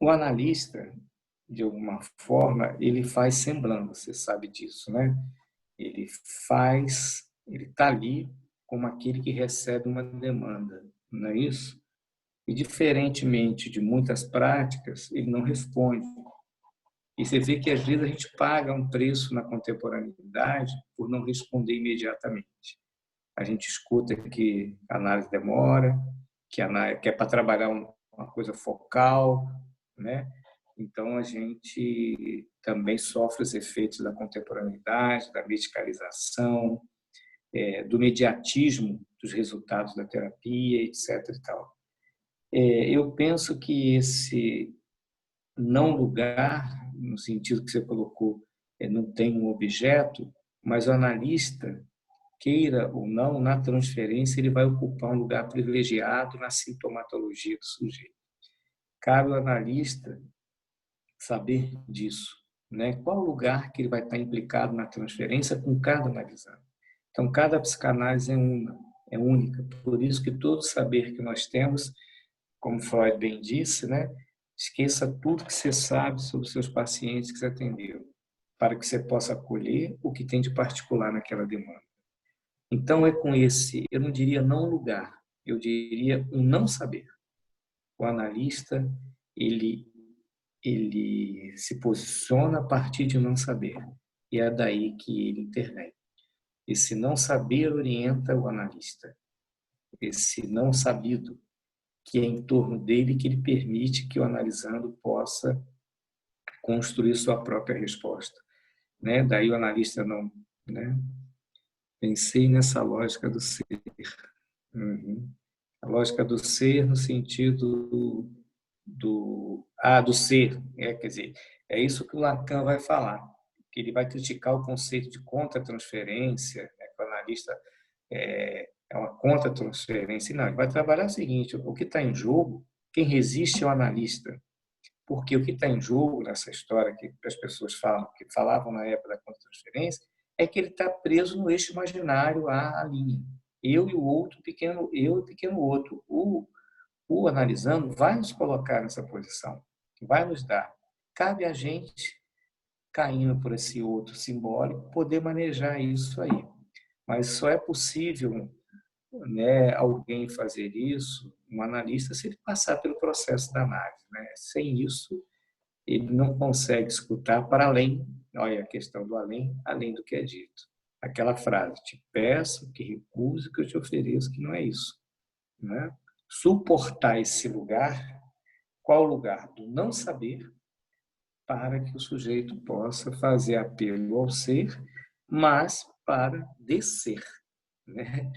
O analista, de alguma forma, ele faz semblância, você sabe disso, né? Ele está ali como aquele que recebe uma demanda, não é isso? E, diferentemente de muitas práticas, ele não responde. E você vê que, às vezes, a gente paga um preço na contemporaneidade por não responder imediatamente. A gente escuta que a análise demora, que é para trabalhar uma coisa focal, né? Então, a gente também sofre os efeitos da contemporaneidade, da medicalização, do mediatismo dos resultados da terapia, etc. E tal. Eu penso que esse não lugar, no sentido que você colocou, não tem um objeto, mas o analista, queira ou não, na transferência, ele vai ocupar um lugar privilegiado na sintomatologia do sujeito. Cabe ao analista saber disso, né? Qual lugar que ele vai estar implicado na transferência com cada analisado. Então, cada psicanálise é única. Por isso que todo saber que nós temos, como Freud bem disse, né? Esqueça tudo que você sabe sobre os seus pacientes que você atendeu, para que você possa acolher o que tem de particular naquela demanda. Então, é com esse, eu não diria não lugar, eu diria um não saber. O analista, ele se posiciona a partir de não saber, e é daí que ele intervém. Esse não saber orienta o analista. Esse não sabido, que é em torno dele, que ele permite que o analisando possa construir sua própria resposta, né? Daí o analista não, né? Pensei nessa lógica do ser. Uhum. A lógica do ser no sentido do ser, quer dizer, é isso que o Lacan vai falar, que ele vai criticar o conceito de contra-transferência, né, que o analista é uma contra-transferência. Não, ele vai trabalhar o seguinte: o que está em jogo, quem resiste é o analista, porque o que está em jogo nessa história que as pessoas falam, que falavam na época da contra-transferência, é que ele está preso no eixo imaginário à linha. Eu e o outro, pequeno eu e o pequeno outro. O analisando vai nos colocar nessa posição, vai nos dar. Cabe a gente, caindo por esse outro simbólico, poder manejar isso aí. Mas só é possível, né, alguém fazer isso, um analista, se ele passar pelo processo da análise, né? Sem isso, ele não consegue escutar para além, olha a questão do além do que é dito. Aquela frase: te peço que recuse o que eu te ofereço, que não é isso, né? Suportar esse lugar, qual o lugar do não saber, para que o sujeito possa fazer apelo ao ser, mas para descer, né?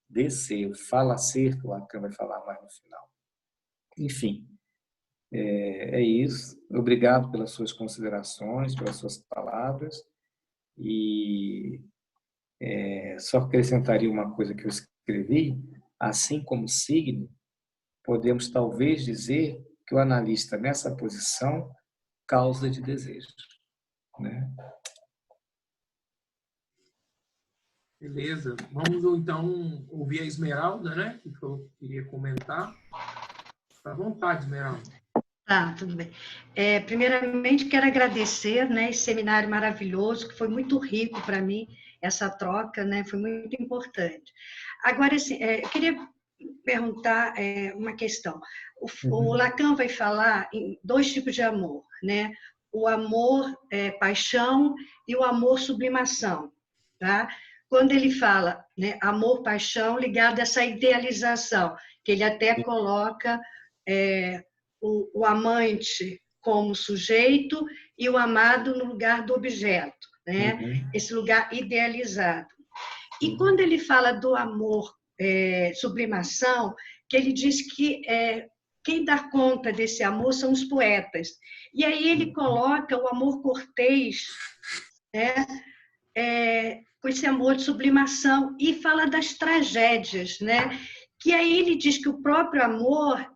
Descer, fala ser, que o Lacan vai falar mais no final. Enfim, é isso. Obrigado pelas suas considerações, pelas suas palavras. E só acrescentaria uma coisa que eu escrevi: assim como signo, podemos talvez dizer que o analista nessa posição causa de desejo, né? Beleza. Vamos então ouvir a Esmeralda, né? Que falou que queria comentar. Fica à vontade, Esmeralda. Tá, tudo bem. Primeiramente, quero agradecer, né, esse seminário maravilhoso, que foi muito rico para mim, essa troca, né, foi muito importante. Agora, assim, eu queria perguntar uma questão. O Lacan vai falar em dois tipos de amor, né? O amor paixão e o amor sublimação, tá? Quando ele fala, né, amor paixão ligado a essa idealização, que ele até coloca o amante como sujeito e o amado no lugar do objeto, né? Esse lugar idealizado. E quando ele fala do amor sublimação, que ele diz que quem dá conta desse amor são os poetas. E aí ele coloca o amor cortês, né? Com esse amor de sublimação, e fala das tragédias, né? Que aí ele diz que o próprio amor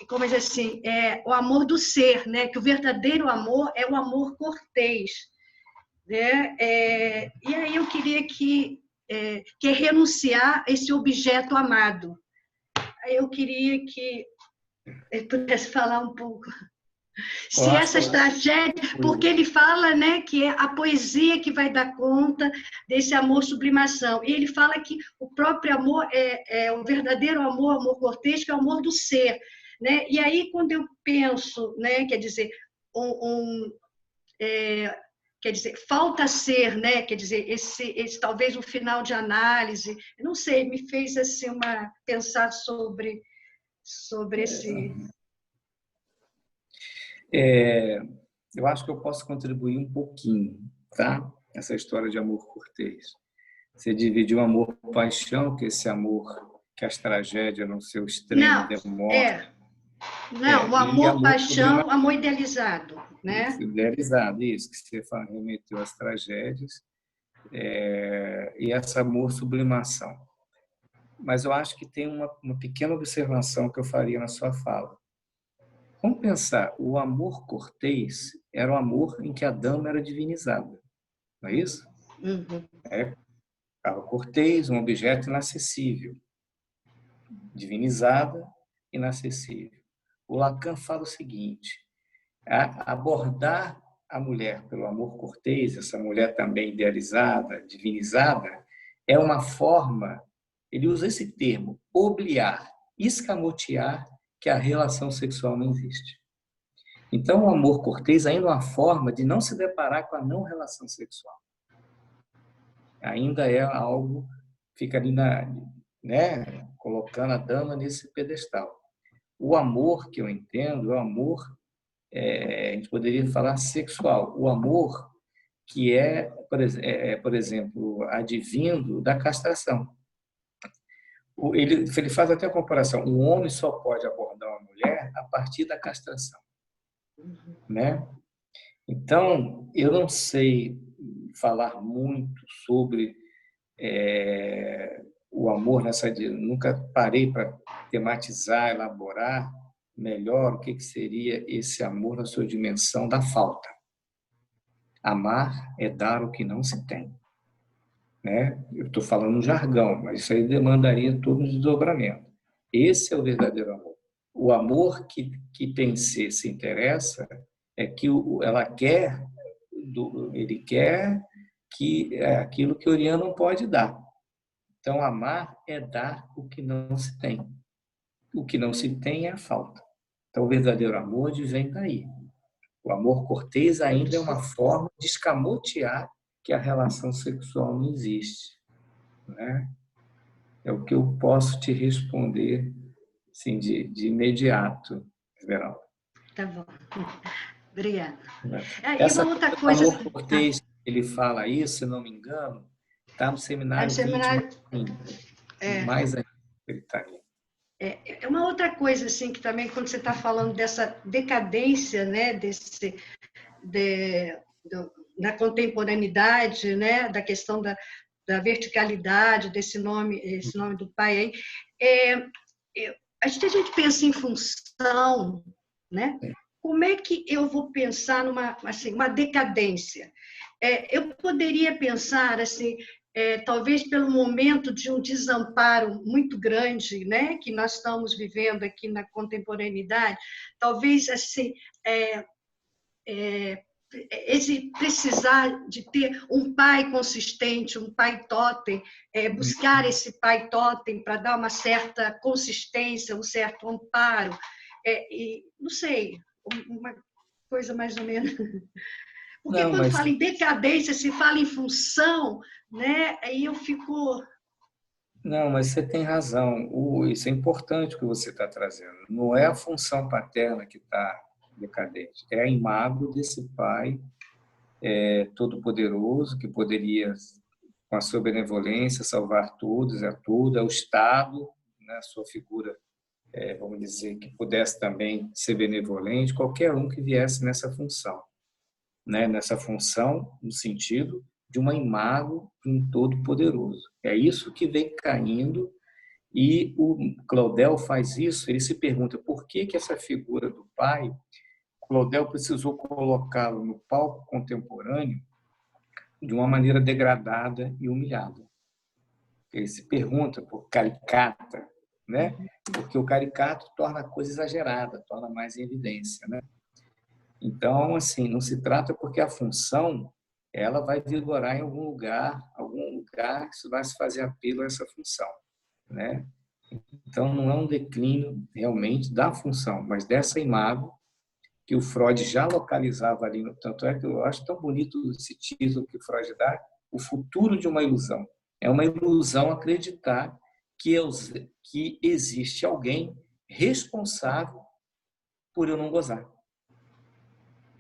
como dizer assim, o amor do ser, né? Que o verdadeiro amor é o amor cortês, né? E aí eu queria que é renunciar a esse objeto amado. Eu queria que ele pudesse falar um pouco. Se essas tragédias, porque ele fala, né, que é a poesia que vai dar conta desse amor sublimação. E ele fala que o próprio amor é o verdadeiro amor, amor cortês, que é o amor do ser, né? E aí quando eu penso, né, quer dizer, quer dizer, falta ser, né? Quer dizer, esse talvez um final de análise, eu não sei, me fez assim pensar sobre esse. Eu acho que eu posso contribuir um pouquinho, tá? Essa história de amor cortês. Você dividiu amor-paixão, que esse amor que as tragédias no seu extremo demonstram. Não, o amor-paixão, amor idealizado, né? Idealizado, isso, que você remeteu às tragédias, e essa amor-sublimação. Mas eu acho que tem uma pequena observação que eu faria na sua fala. Vamos pensar, o amor cortês era o amor em que a dama era divinizada, não é isso? O cortês, um objeto inacessível, divinizada, inacessível. O Lacan fala o seguinte, abordar a mulher pelo amor cortês, essa mulher também idealizada, divinizada, é uma forma, ele usa esse termo, obliar, escamotear que a relação sexual não existe. Então, o amor cortês ainda é uma forma de não se deparar com a não relação sexual. Ainda é algo, fica ali, né, colocando a dama nesse pedestal. O amor que eu entendo é o amor, a gente poderia falar sexual, o amor que por exemplo, advindo da castração. Ele faz até a comparação, um homem só pode abordar uma mulher a partir da castração, né? Então, eu não sei falar muito sobre o amor nunca parei para tematizar, elaborar melhor o que seria esse amor na sua dimensão da falta. Amar é dar o que não se tem. Né? Eu estou falando um jargão, mas isso aí demandaria todo um desdobramento. Esse é o verdadeiro amor. O amor que tem se interessa é que ele quer que aquilo que Orion não pode dar. Então, amar é dar o que não se tem. O que não se tem é a falta. Então, o verdadeiro amor vem daí. O amor cortês ainda é uma forma de escamotear que a relação sexual não existe. Né? É o que eu posso te responder assim, de imediato, Esmeralda. Tá bom. Obrigada. Essa e uma outra coisa... amor cortês, ele fala isso, se não me engano, está no seminário 20, mais ainda ele está ali. É uma outra coisa, assim, que também, quando você está falando dessa decadência, né, da contemporaneidade, né, da questão da verticalidade, esse nome do pai aí, a gente pensa em função, né? Como é que eu vou pensar numa decadência? Eu poderia pensar assim, talvez pelo momento de um desamparo muito grande, né, que nós estamos vivendo aqui na contemporaneidade, talvez assim esse precisar de ter um pai consistente, um pai totem, buscar esse pai totem para dar uma certa consistência, um certo amparo, e não sei, uma coisa mais ou menos. Porque quando fala em decadência, se fala em função, né? Aí eu fico... Não, mas você tem razão. Isso é importante que você está trazendo. Não é a função paterna que está decadente, é a imago desse pai todo-poderoso que poderia, com a sua benevolência, salvar todos e a tudo, é o Estado, né? Sua figura, vamos dizer, que pudesse também ser benevolente, qualquer um que viesse nessa função. Né, nessa função, no sentido de uma imago de um todo-poderoso. É isso que vem caindo, e o Claudel faz isso, ele se pergunta por que essa figura do pai, Claudel precisou colocá-lo no palco contemporâneo de uma maneira degradada e humilhada. Ele se pergunta por caricata, né? Porque o caricato torna a coisa exagerada, torna mais em evidência, né? Então, assim, não se trata porque a função ela vai vigorar em algum lugar que vai se fazer apelo a essa função, né? Então, não é um declínio realmente da função, mas dessa imagem que o Freud já localizava ali. Tanto é que eu acho tão bonito esse título que o Freud dá, O Futuro de uma Ilusão. É uma ilusão acreditar que existe alguém responsável por eu não gozar.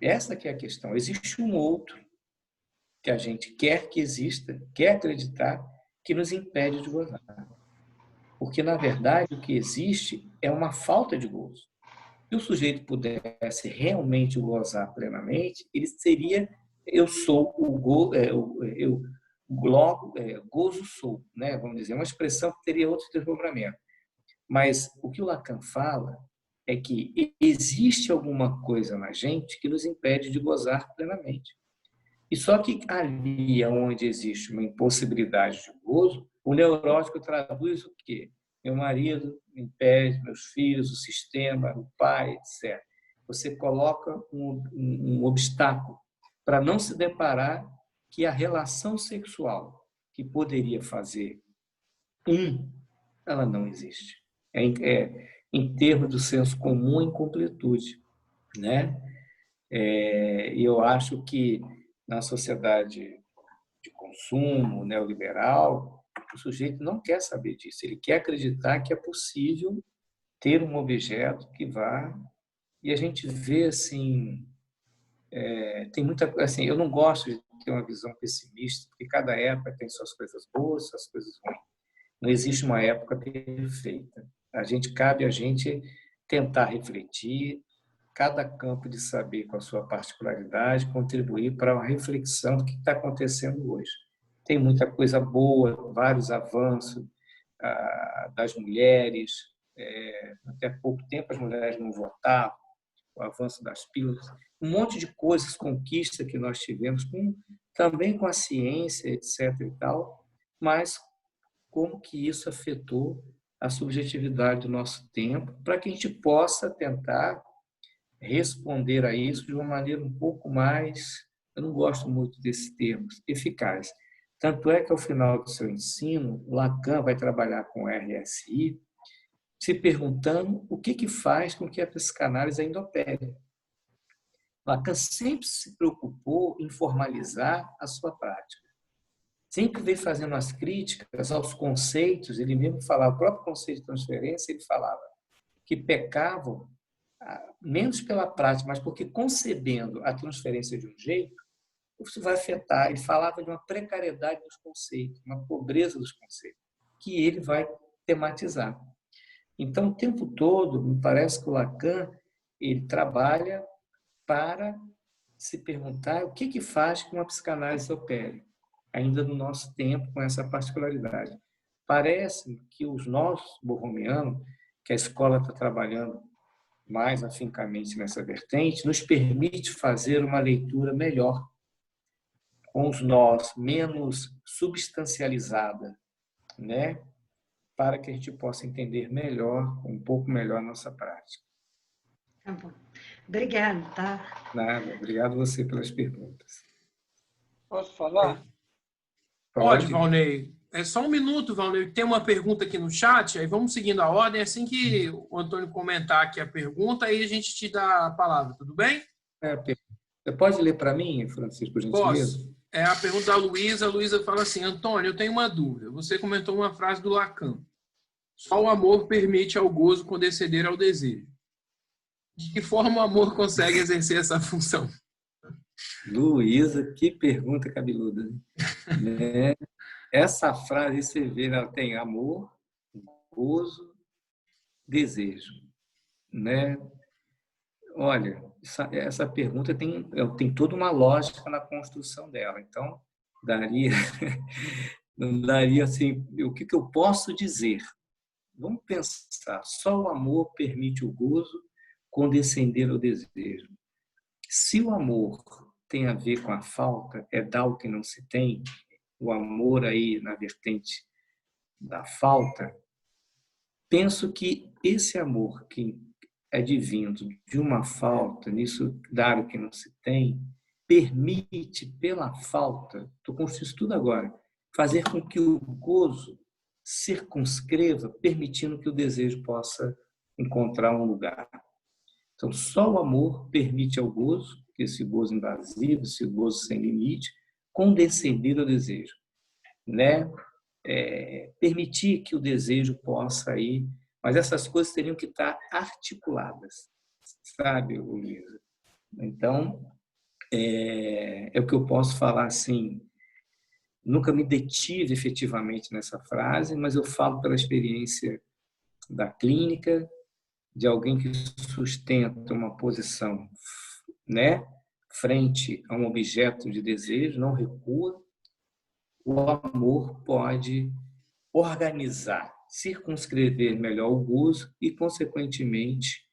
Essa que é a questão. Existe um outro que a gente quer que exista, quer acreditar, que nos impede de gozar. Porque, na verdade, o que existe é uma falta de gozo. Se o sujeito pudesse realmente gozar plenamente, ele seria eu sou o gozo sou, né? Vamos dizer, uma expressão que teria outro desdobramento. Mas o que o Lacan fala é que existe alguma coisa na gente que nos impede de gozar plenamente. E só que ali onde existe uma impossibilidade de gozo, o neurótico traduz o quê? Meu marido me impede, meus filhos, o sistema, o pai, etc. Você coloca um obstáculo para não se deparar que a relação sexual que poderia fazer ela não existe. Em termos do senso comum, incompletude, né? E eu acho que na sociedade de consumo neoliberal, o sujeito não quer saber disso. Ele quer acreditar que é possível ter um objeto que vá. E a gente vê assim, tem muita assim. Eu não gosto de ter uma visão pessimista, porque cada época tem suas coisas boas, suas coisas ruins. Não existe uma época perfeita. Cabe a gente tentar refletir, cada campo de saber com a sua particularidade, contribuir para uma reflexão do que está acontecendo hoje. Tem muita coisa boa, vários avanços das mulheres. Até pouco tempo as mulheres não votavam, o avanço das pílulas, um monte de coisas, conquistas que nós tivemos, também com a ciência, etc. e tal, mas como que isso afetou a subjetividade do nosso tempo, para que a gente possa tentar responder a isso de uma maneira um pouco mais, eu não gosto muito desses termos, eficaz. Tanto é que, ao final do seu ensino, Lacan vai trabalhar com o RSI, se perguntando o que faz com que a psicanálise ainda opere. Lacan sempre se preocupou em formalizar a sua prática. Sempre veio fazendo as críticas aos conceitos, ele mesmo falava, o próprio conceito de transferência, ele falava que pecavam menos pela prática, mas porque concebendo a transferência de um jeito, isso vai afetar. Ele falava de uma precariedade dos conceitos, uma pobreza dos conceitos, que ele vai tematizar. Então, o tempo todo, me parece que o Lacan ele trabalha para se perguntar o que faz que uma psicanálise opere, ainda no nosso tempo, com essa particularidade. Parece que os nossos borromianos, que a escola está trabalhando mais afincamente nessa vertente, nos permite fazer uma leitura melhor, com os nós menos substancializada, né? Para que a gente possa entender melhor, um pouco melhor a nossa prática. Tá bom. Obrigada, tá? Nada, obrigado a você pelas perguntas. Posso falar? Pode, Valnei. É só um minuto, Valnei. Tem uma pergunta aqui no chat, aí vamos seguindo a ordem. Assim que o Antônio comentar aqui a pergunta, aí a gente te dá a palavra, tudo bem? Você pode ler para mim, Francisco, por gentileza? Posso. É a pergunta da Luísa. A Luísa fala assim, Antônio, eu tenho uma dúvida. Você comentou uma frase do Lacan. Só o amor permite ao gozo condescender ao desejo. De que forma o amor consegue exercer essa função? Luísa, que pergunta cabeluda. Né? Essa frase, você vê, ela tem amor, gozo, desejo. Né? Olha, essa pergunta tem toda uma lógica na construção dela. Então, não daria assim, o que eu posso dizer? Vamos pensar, só o amor permite o gozo condescender ao desejo. Se o amor tem a ver com a falta, é dar o que não se tem, o amor aí na vertente da falta, penso que esse amor que é advindo de uma falta, nisso dar o que não se tem, permite, pela falta, estou com isso tudo agora, fazer com que o gozo circunscreva, permitindo que o desejo possa encontrar um lugar. Então, só o amor permite ao gozo, que esse gozo invasivo, esse gozo sem limite, condescender ao desejo, né? Permitir que o desejo possa ir, mas essas coisas teriam que estar articuladas, sabe, Luísa? Então, é o que eu posso falar assim. Nunca me detive efetivamente nessa frase, mas eu falo pela experiência da clínica, de alguém que sustenta uma posição, né, frente a um objeto de desejo, não recua. O amor pode organizar, circunscrever melhor o gozo e, consequentemente,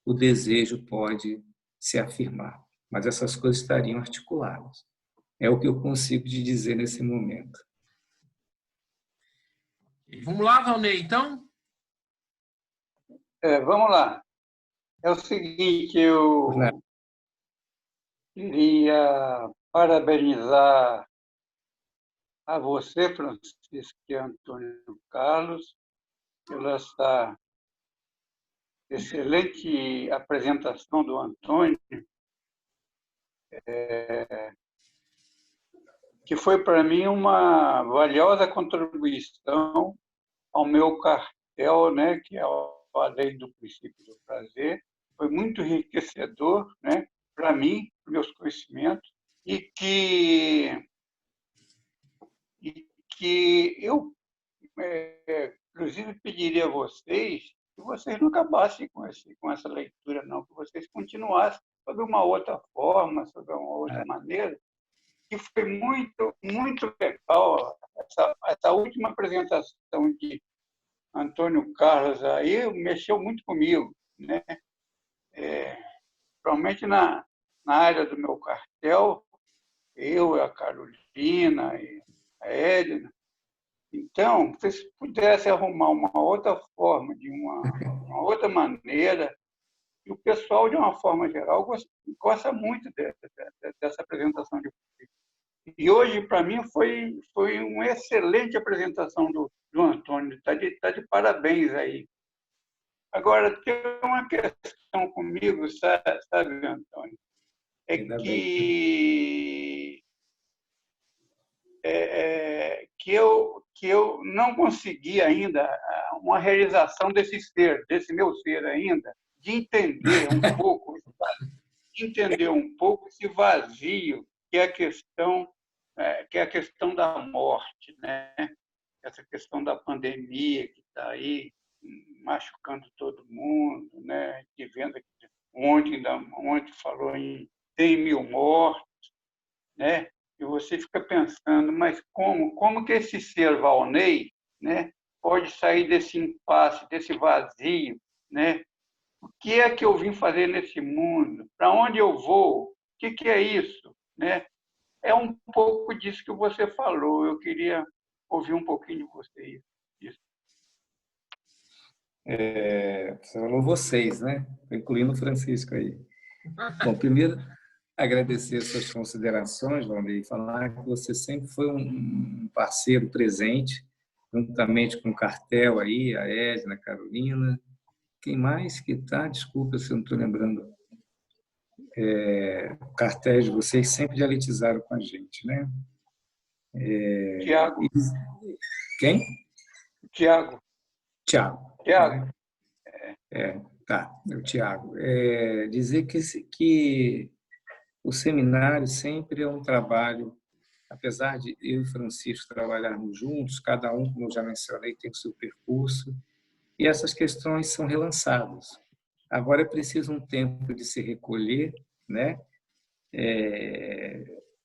o desejo pode se afirmar. Mas essas coisas estariam articuladas. É o que eu consigo te dizer nesse momento. Vamos lá, Valnei, então? Vamos lá. É o seguinte, eu queria parabenizar a você, Francisco e Antônio Carlos, pela essa excelente apresentação do Antônio, que foi para mim uma valiosa contribuição ao meu cartel, né, que é a lei do princípio do prazer. Foi muito enriquecedor, né, para mim, para meus conhecimentos, e que eu, inclusive, pediria a vocês que vocês não acabassem com essa leitura, não, que vocês continuassem sobre uma outra forma, sobre uma outra maneira, que foi muito, muito legal. Essa última apresentação de Antônio Carlos aí mexeu muito comigo, né? Provavelmente na área do meu cartel, eu, a Carolina e a Edna. Então, se vocês pudessem arrumar uma outra forma, de uma outra maneira, e o pessoal, de uma forma geral, gosta muito dessa apresentação de vocês. E hoje, para mim, foi uma excelente apresentação do Antônio. Está de parabéns aí. Agora, tem uma questão comigo, sabe, Antônio? Que eu não consegui ainda uma realização desse meu ser ainda, de entender um pouco esse vazio que é a questão da morte, né? Essa questão da pandemia que está aí machucando todo mundo, né? Que vendo ontem falou em 100 mil mortos, né? E você fica pensando, mas como que esse ser Valnei, né, pode sair desse impasse, desse vazio, né? O que é que eu vim fazer nesse mundo? Para onde eu vou? O que é isso, né? É um pouco disso que você falou. Eu queria ouvir um pouquinho de você isso. Você falou vocês, né? Incluindo o Francisco aí. Bom, primeiro, agradecer as suas considerações, Valnei, e falar que você sempre foi um parceiro presente, juntamente com o cartel aí, a Edna, a Carolina. Quem mais que está? Desculpa se eu não estou lembrando. Cartéis de vocês sempre dialetizaram com a gente, né? Tiago. Quem? Tiago. Tiago. Tiago. Tá, o Tiago. Dizer que o seminário sempre é um trabalho, apesar de eu e Francisco trabalharmos juntos, cada um, como eu já mencionei, tem o seu percurso, e essas questões são relançadas. Agora é preciso um tempo de se recolher, né?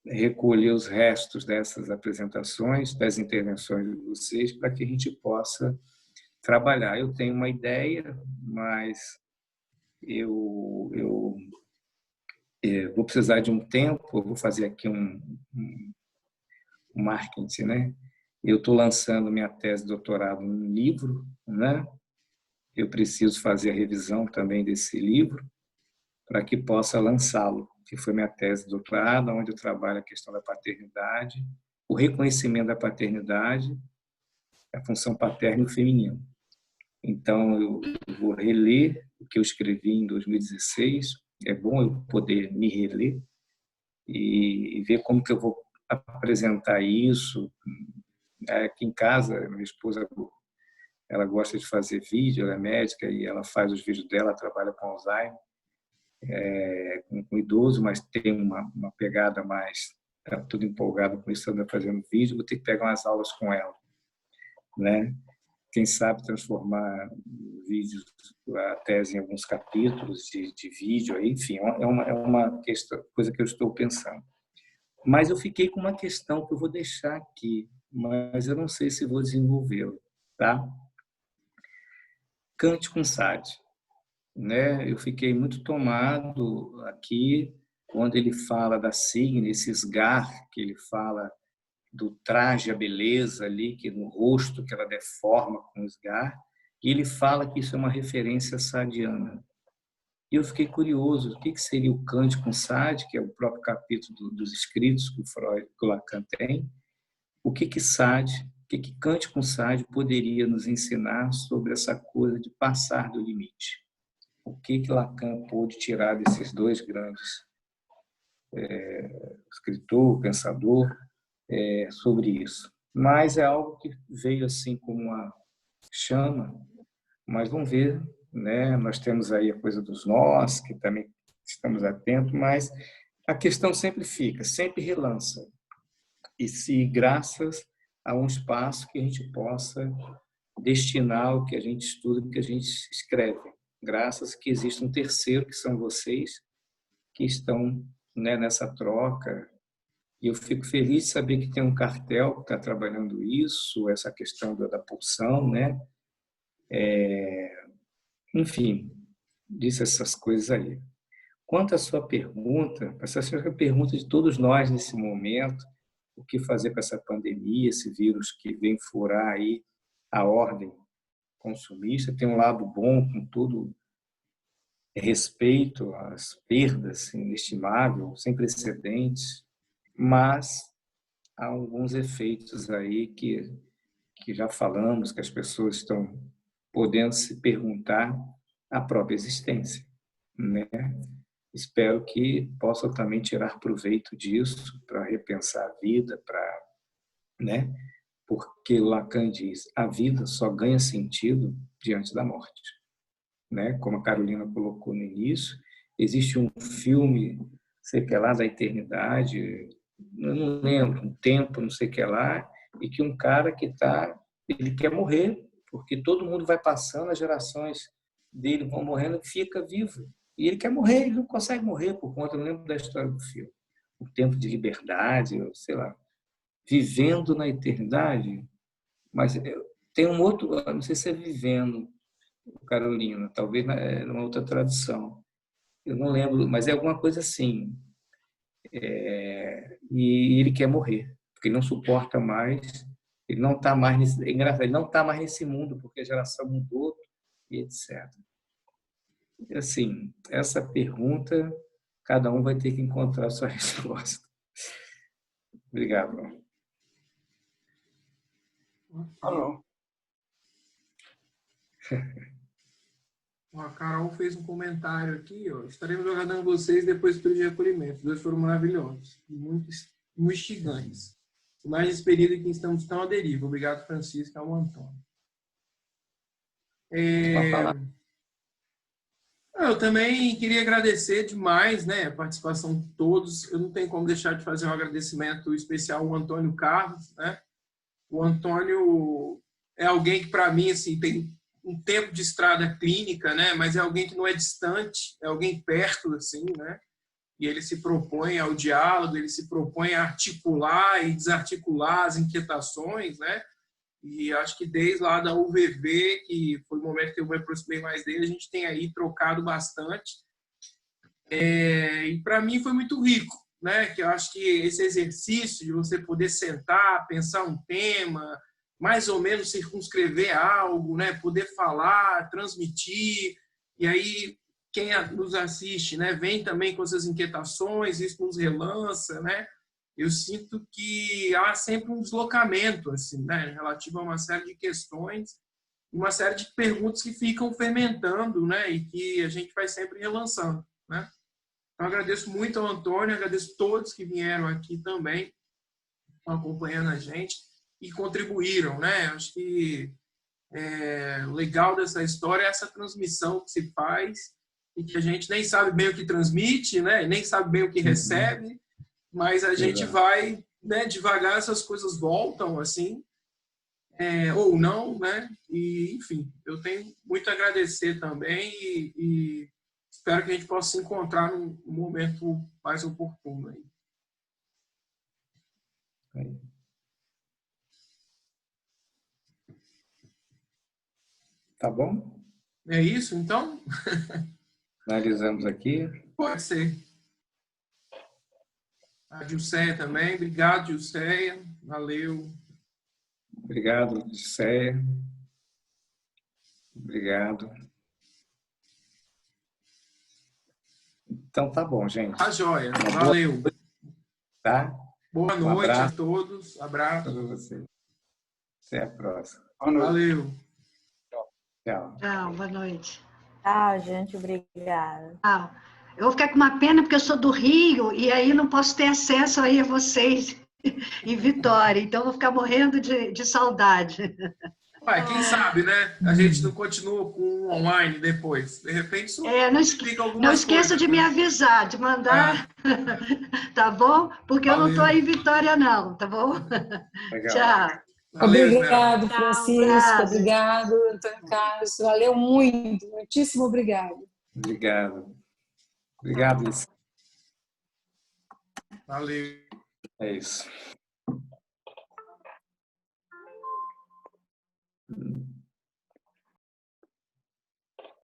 Recolher os restos dessas apresentações, das intervenções de vocês, para que a gente possa trabalhar. Eu tenho uma ideia, mas eu vou precisar de um tempo, eu vou fazer aqui um marketing, né? Eu estou lançando minha tese de doutorado num livro, né? Eu preciso fazer a revisão também desse livro para que possa lançá-lo, que foi minha tese de doutorado, onde eu trabalho a questão da paternidade, o reconhecimento da paternidade, a função paterna e o feminino. Então, eu vou reler o que eu escrevi em 2016. É bom eu poder me reler e ver como que eu vou apresentar isso. Aqui em casa, minha esposa, ela gosta de fazer vídeo, ela é médica e ela faz os vídeos dela, trabalha com Alzheimer, com idoso, mas tem uma pegada mais, está tudo empolgado com isso, anda fazendo vídeo, vou ter que pegar umas aulas com ela, né? Quem sabe transformar vídeos, a tese em alguns capítulos de vídeo, enfim, é uma questão, coisa que eu estou pensando. Mas eu fiquei com uma questão que eu vou deixar aqui, mas eu não sei se vou desenvolvê-la, tá? Kant com Sade, né? Eu fiquei muito tomado aqui quando ele fala da signa, esse esgar que ele fala do traje, a beleza ali, que no rosto que ela deforma com o esgar, e ele fala que isso é uma referência sadiana. E eu fiquei curioso, o que seria o Kant com Sade, que é o próprio capítulo dos escritos que o Freud, que o Lacan tem, o que Sade, o que Kant com Sade poderia nos ensinar sobre essa coisa de passar do limite? O que Lacan pôde tirar desses dois grandes escritor, pensador, sobre isso? Mas é algo que veio assim como uma chama, mas vamos ver, né? Nós temos aí a coisa dos nós, que também estamos atentos, mas a questão sempre fica, sempre relança. E se graças a um espaço que a gente possa destinar o que a gente estuda, o que a gente escreve, graças que existe um terceiro, que são vocês, que estão, né, nessa troca. E eu fico feliz de saber que tem um cartel que está trabalhando isso, essa questão da pulsão, né? Enfim, disse essas coisas aí. Quanto à sua pergunta, essa é a pergunta de todos nós nesse momento, o que fazer com essa pandemia, esse vírus que vem furar aí a ordem consumista, tem um lado bom com todo respeito às perdas inestimáveis, sem precedentes, mas há alguns efeitos aí que já falamos, que as pessoas estão podendo se perguntar a própria existência, né? Espero que possam também tirar proveito disso para repensar a vida, né? Porque Lacan diz, a vida só ganha sentido diante da morte, né? Como a Carolina colocou no início, existe um filme, sei que lá, da eternidade, eu não lembro, um tempo, não sei o que lá, e que um cara ele quer morrer, porque todo mundo vai passando, as gerações dele vão morrendo, fica vivo. E ele quer morrer, ele não consegue morrer por conta, eu não lembro da história do filme. Um tempo de liberdade, sei lá, vivendo na eternidade. Mas tem um outro, não sei se é vivendo, Carolina, talvez numa outra tradução. Eu não lembro, mas é alguma coisa assim. E ele quer morrer, porque ele não suporta mais, ele não está mais nesse, é engraçado, ele não está mais nesse mundo, porque a geração mudou e etc. E, assim, essa pergunta, cada um vai ter que encontrar a sua resposta. Obrigado. Alô. A Carol fez um comentário aqui, ó. Estaremos aguardando vocês depois do período de recolhimento. Os dois foram maravilhosos, muito instigantes. Mais nesse período em que estamos tão à deriva. Obrigado, Francisco, ao Antônio. Eu também queria agradecer demais, né, a participação de todos. Eu não tenho como deixar de fazer um agradecimento especial ao Antônio Carlos, né? O Antônio é alguém que, para mim, assim, tem um tempo de estrada clínica, né? Mas é alguém que não é distante, é alguém perto, assim, né? E ele se propõe ao diálogo, ele se propõe a articular e desarticular as inquietações, né? E acho que desde lá da UVV, que foi o momento que eu me aproximei mais dele, a gente tem aí trocado bastante. E para mim foi muito rico, né? Que eu acho que esse exercício de você poder sentar, pensar um tema, mais ou menos circunscrever algo, né? Poder falar, transmitir, e aí quem nos assiste, né? Vem também com essas inquietações, isso nos relança, né? Eu sinto que há sempre um deslocamento, assim, né? Relativo a uma série de questões, uma série de perguntas que ficam fermentando, né? E que a gente vai sempre relançando, né? Então, agradeço muito ao Antônio, agradeço a todos que vieram aqui também, estão acompanhando a gente e contribuíram, né? Acho que o legal dessa história é essa transmissão que se faz e que a gente nem sabe bem o que transmite, né? Nem sabe bem o que recebe, mas a gente vai, né? Devagar essas coisas voltam, assim, ou não, né? E, enfim, eu tenho muito a agradecer também e espero que a gente possa se encontrar num momento mais oportuno aí. Tá bom? É isso, então? Finalizamos aqui. Pode ser. A Gilceia também. Obrigado, Gilceia. Valeu. Obrigado, Odisseia. Obrigado. Então, tá bom, gente. Tá joia. Valeu. Tá? Boa noite a todos. Abraço. Para você. Até a próxima. Valeu. Tchau. Tchau, boa noite. Tchau, gente. Obrigada. Tchau. Eu vou ficar com uma pena porque eu sou do Rio e aí não posso ter acesso aí a vocês em Vitória. Então, eu vou ficar morrendo de saudade. Ué, quem sabe, né? A gente não continua com online depois. De repente, isso explica algumas não esqueça coisas, de me avisar, de mandar, tá bom? Porque eu não estou em Vitória, não, tá bom? Legal. Tchau. Valeu, obrigado, Tchau, Francisco. Obrigado, Antônio Carlos. Valeu muito. Muitíssimo obrigado. Obrigado. Obrigado, Liz. Valeu. É isso.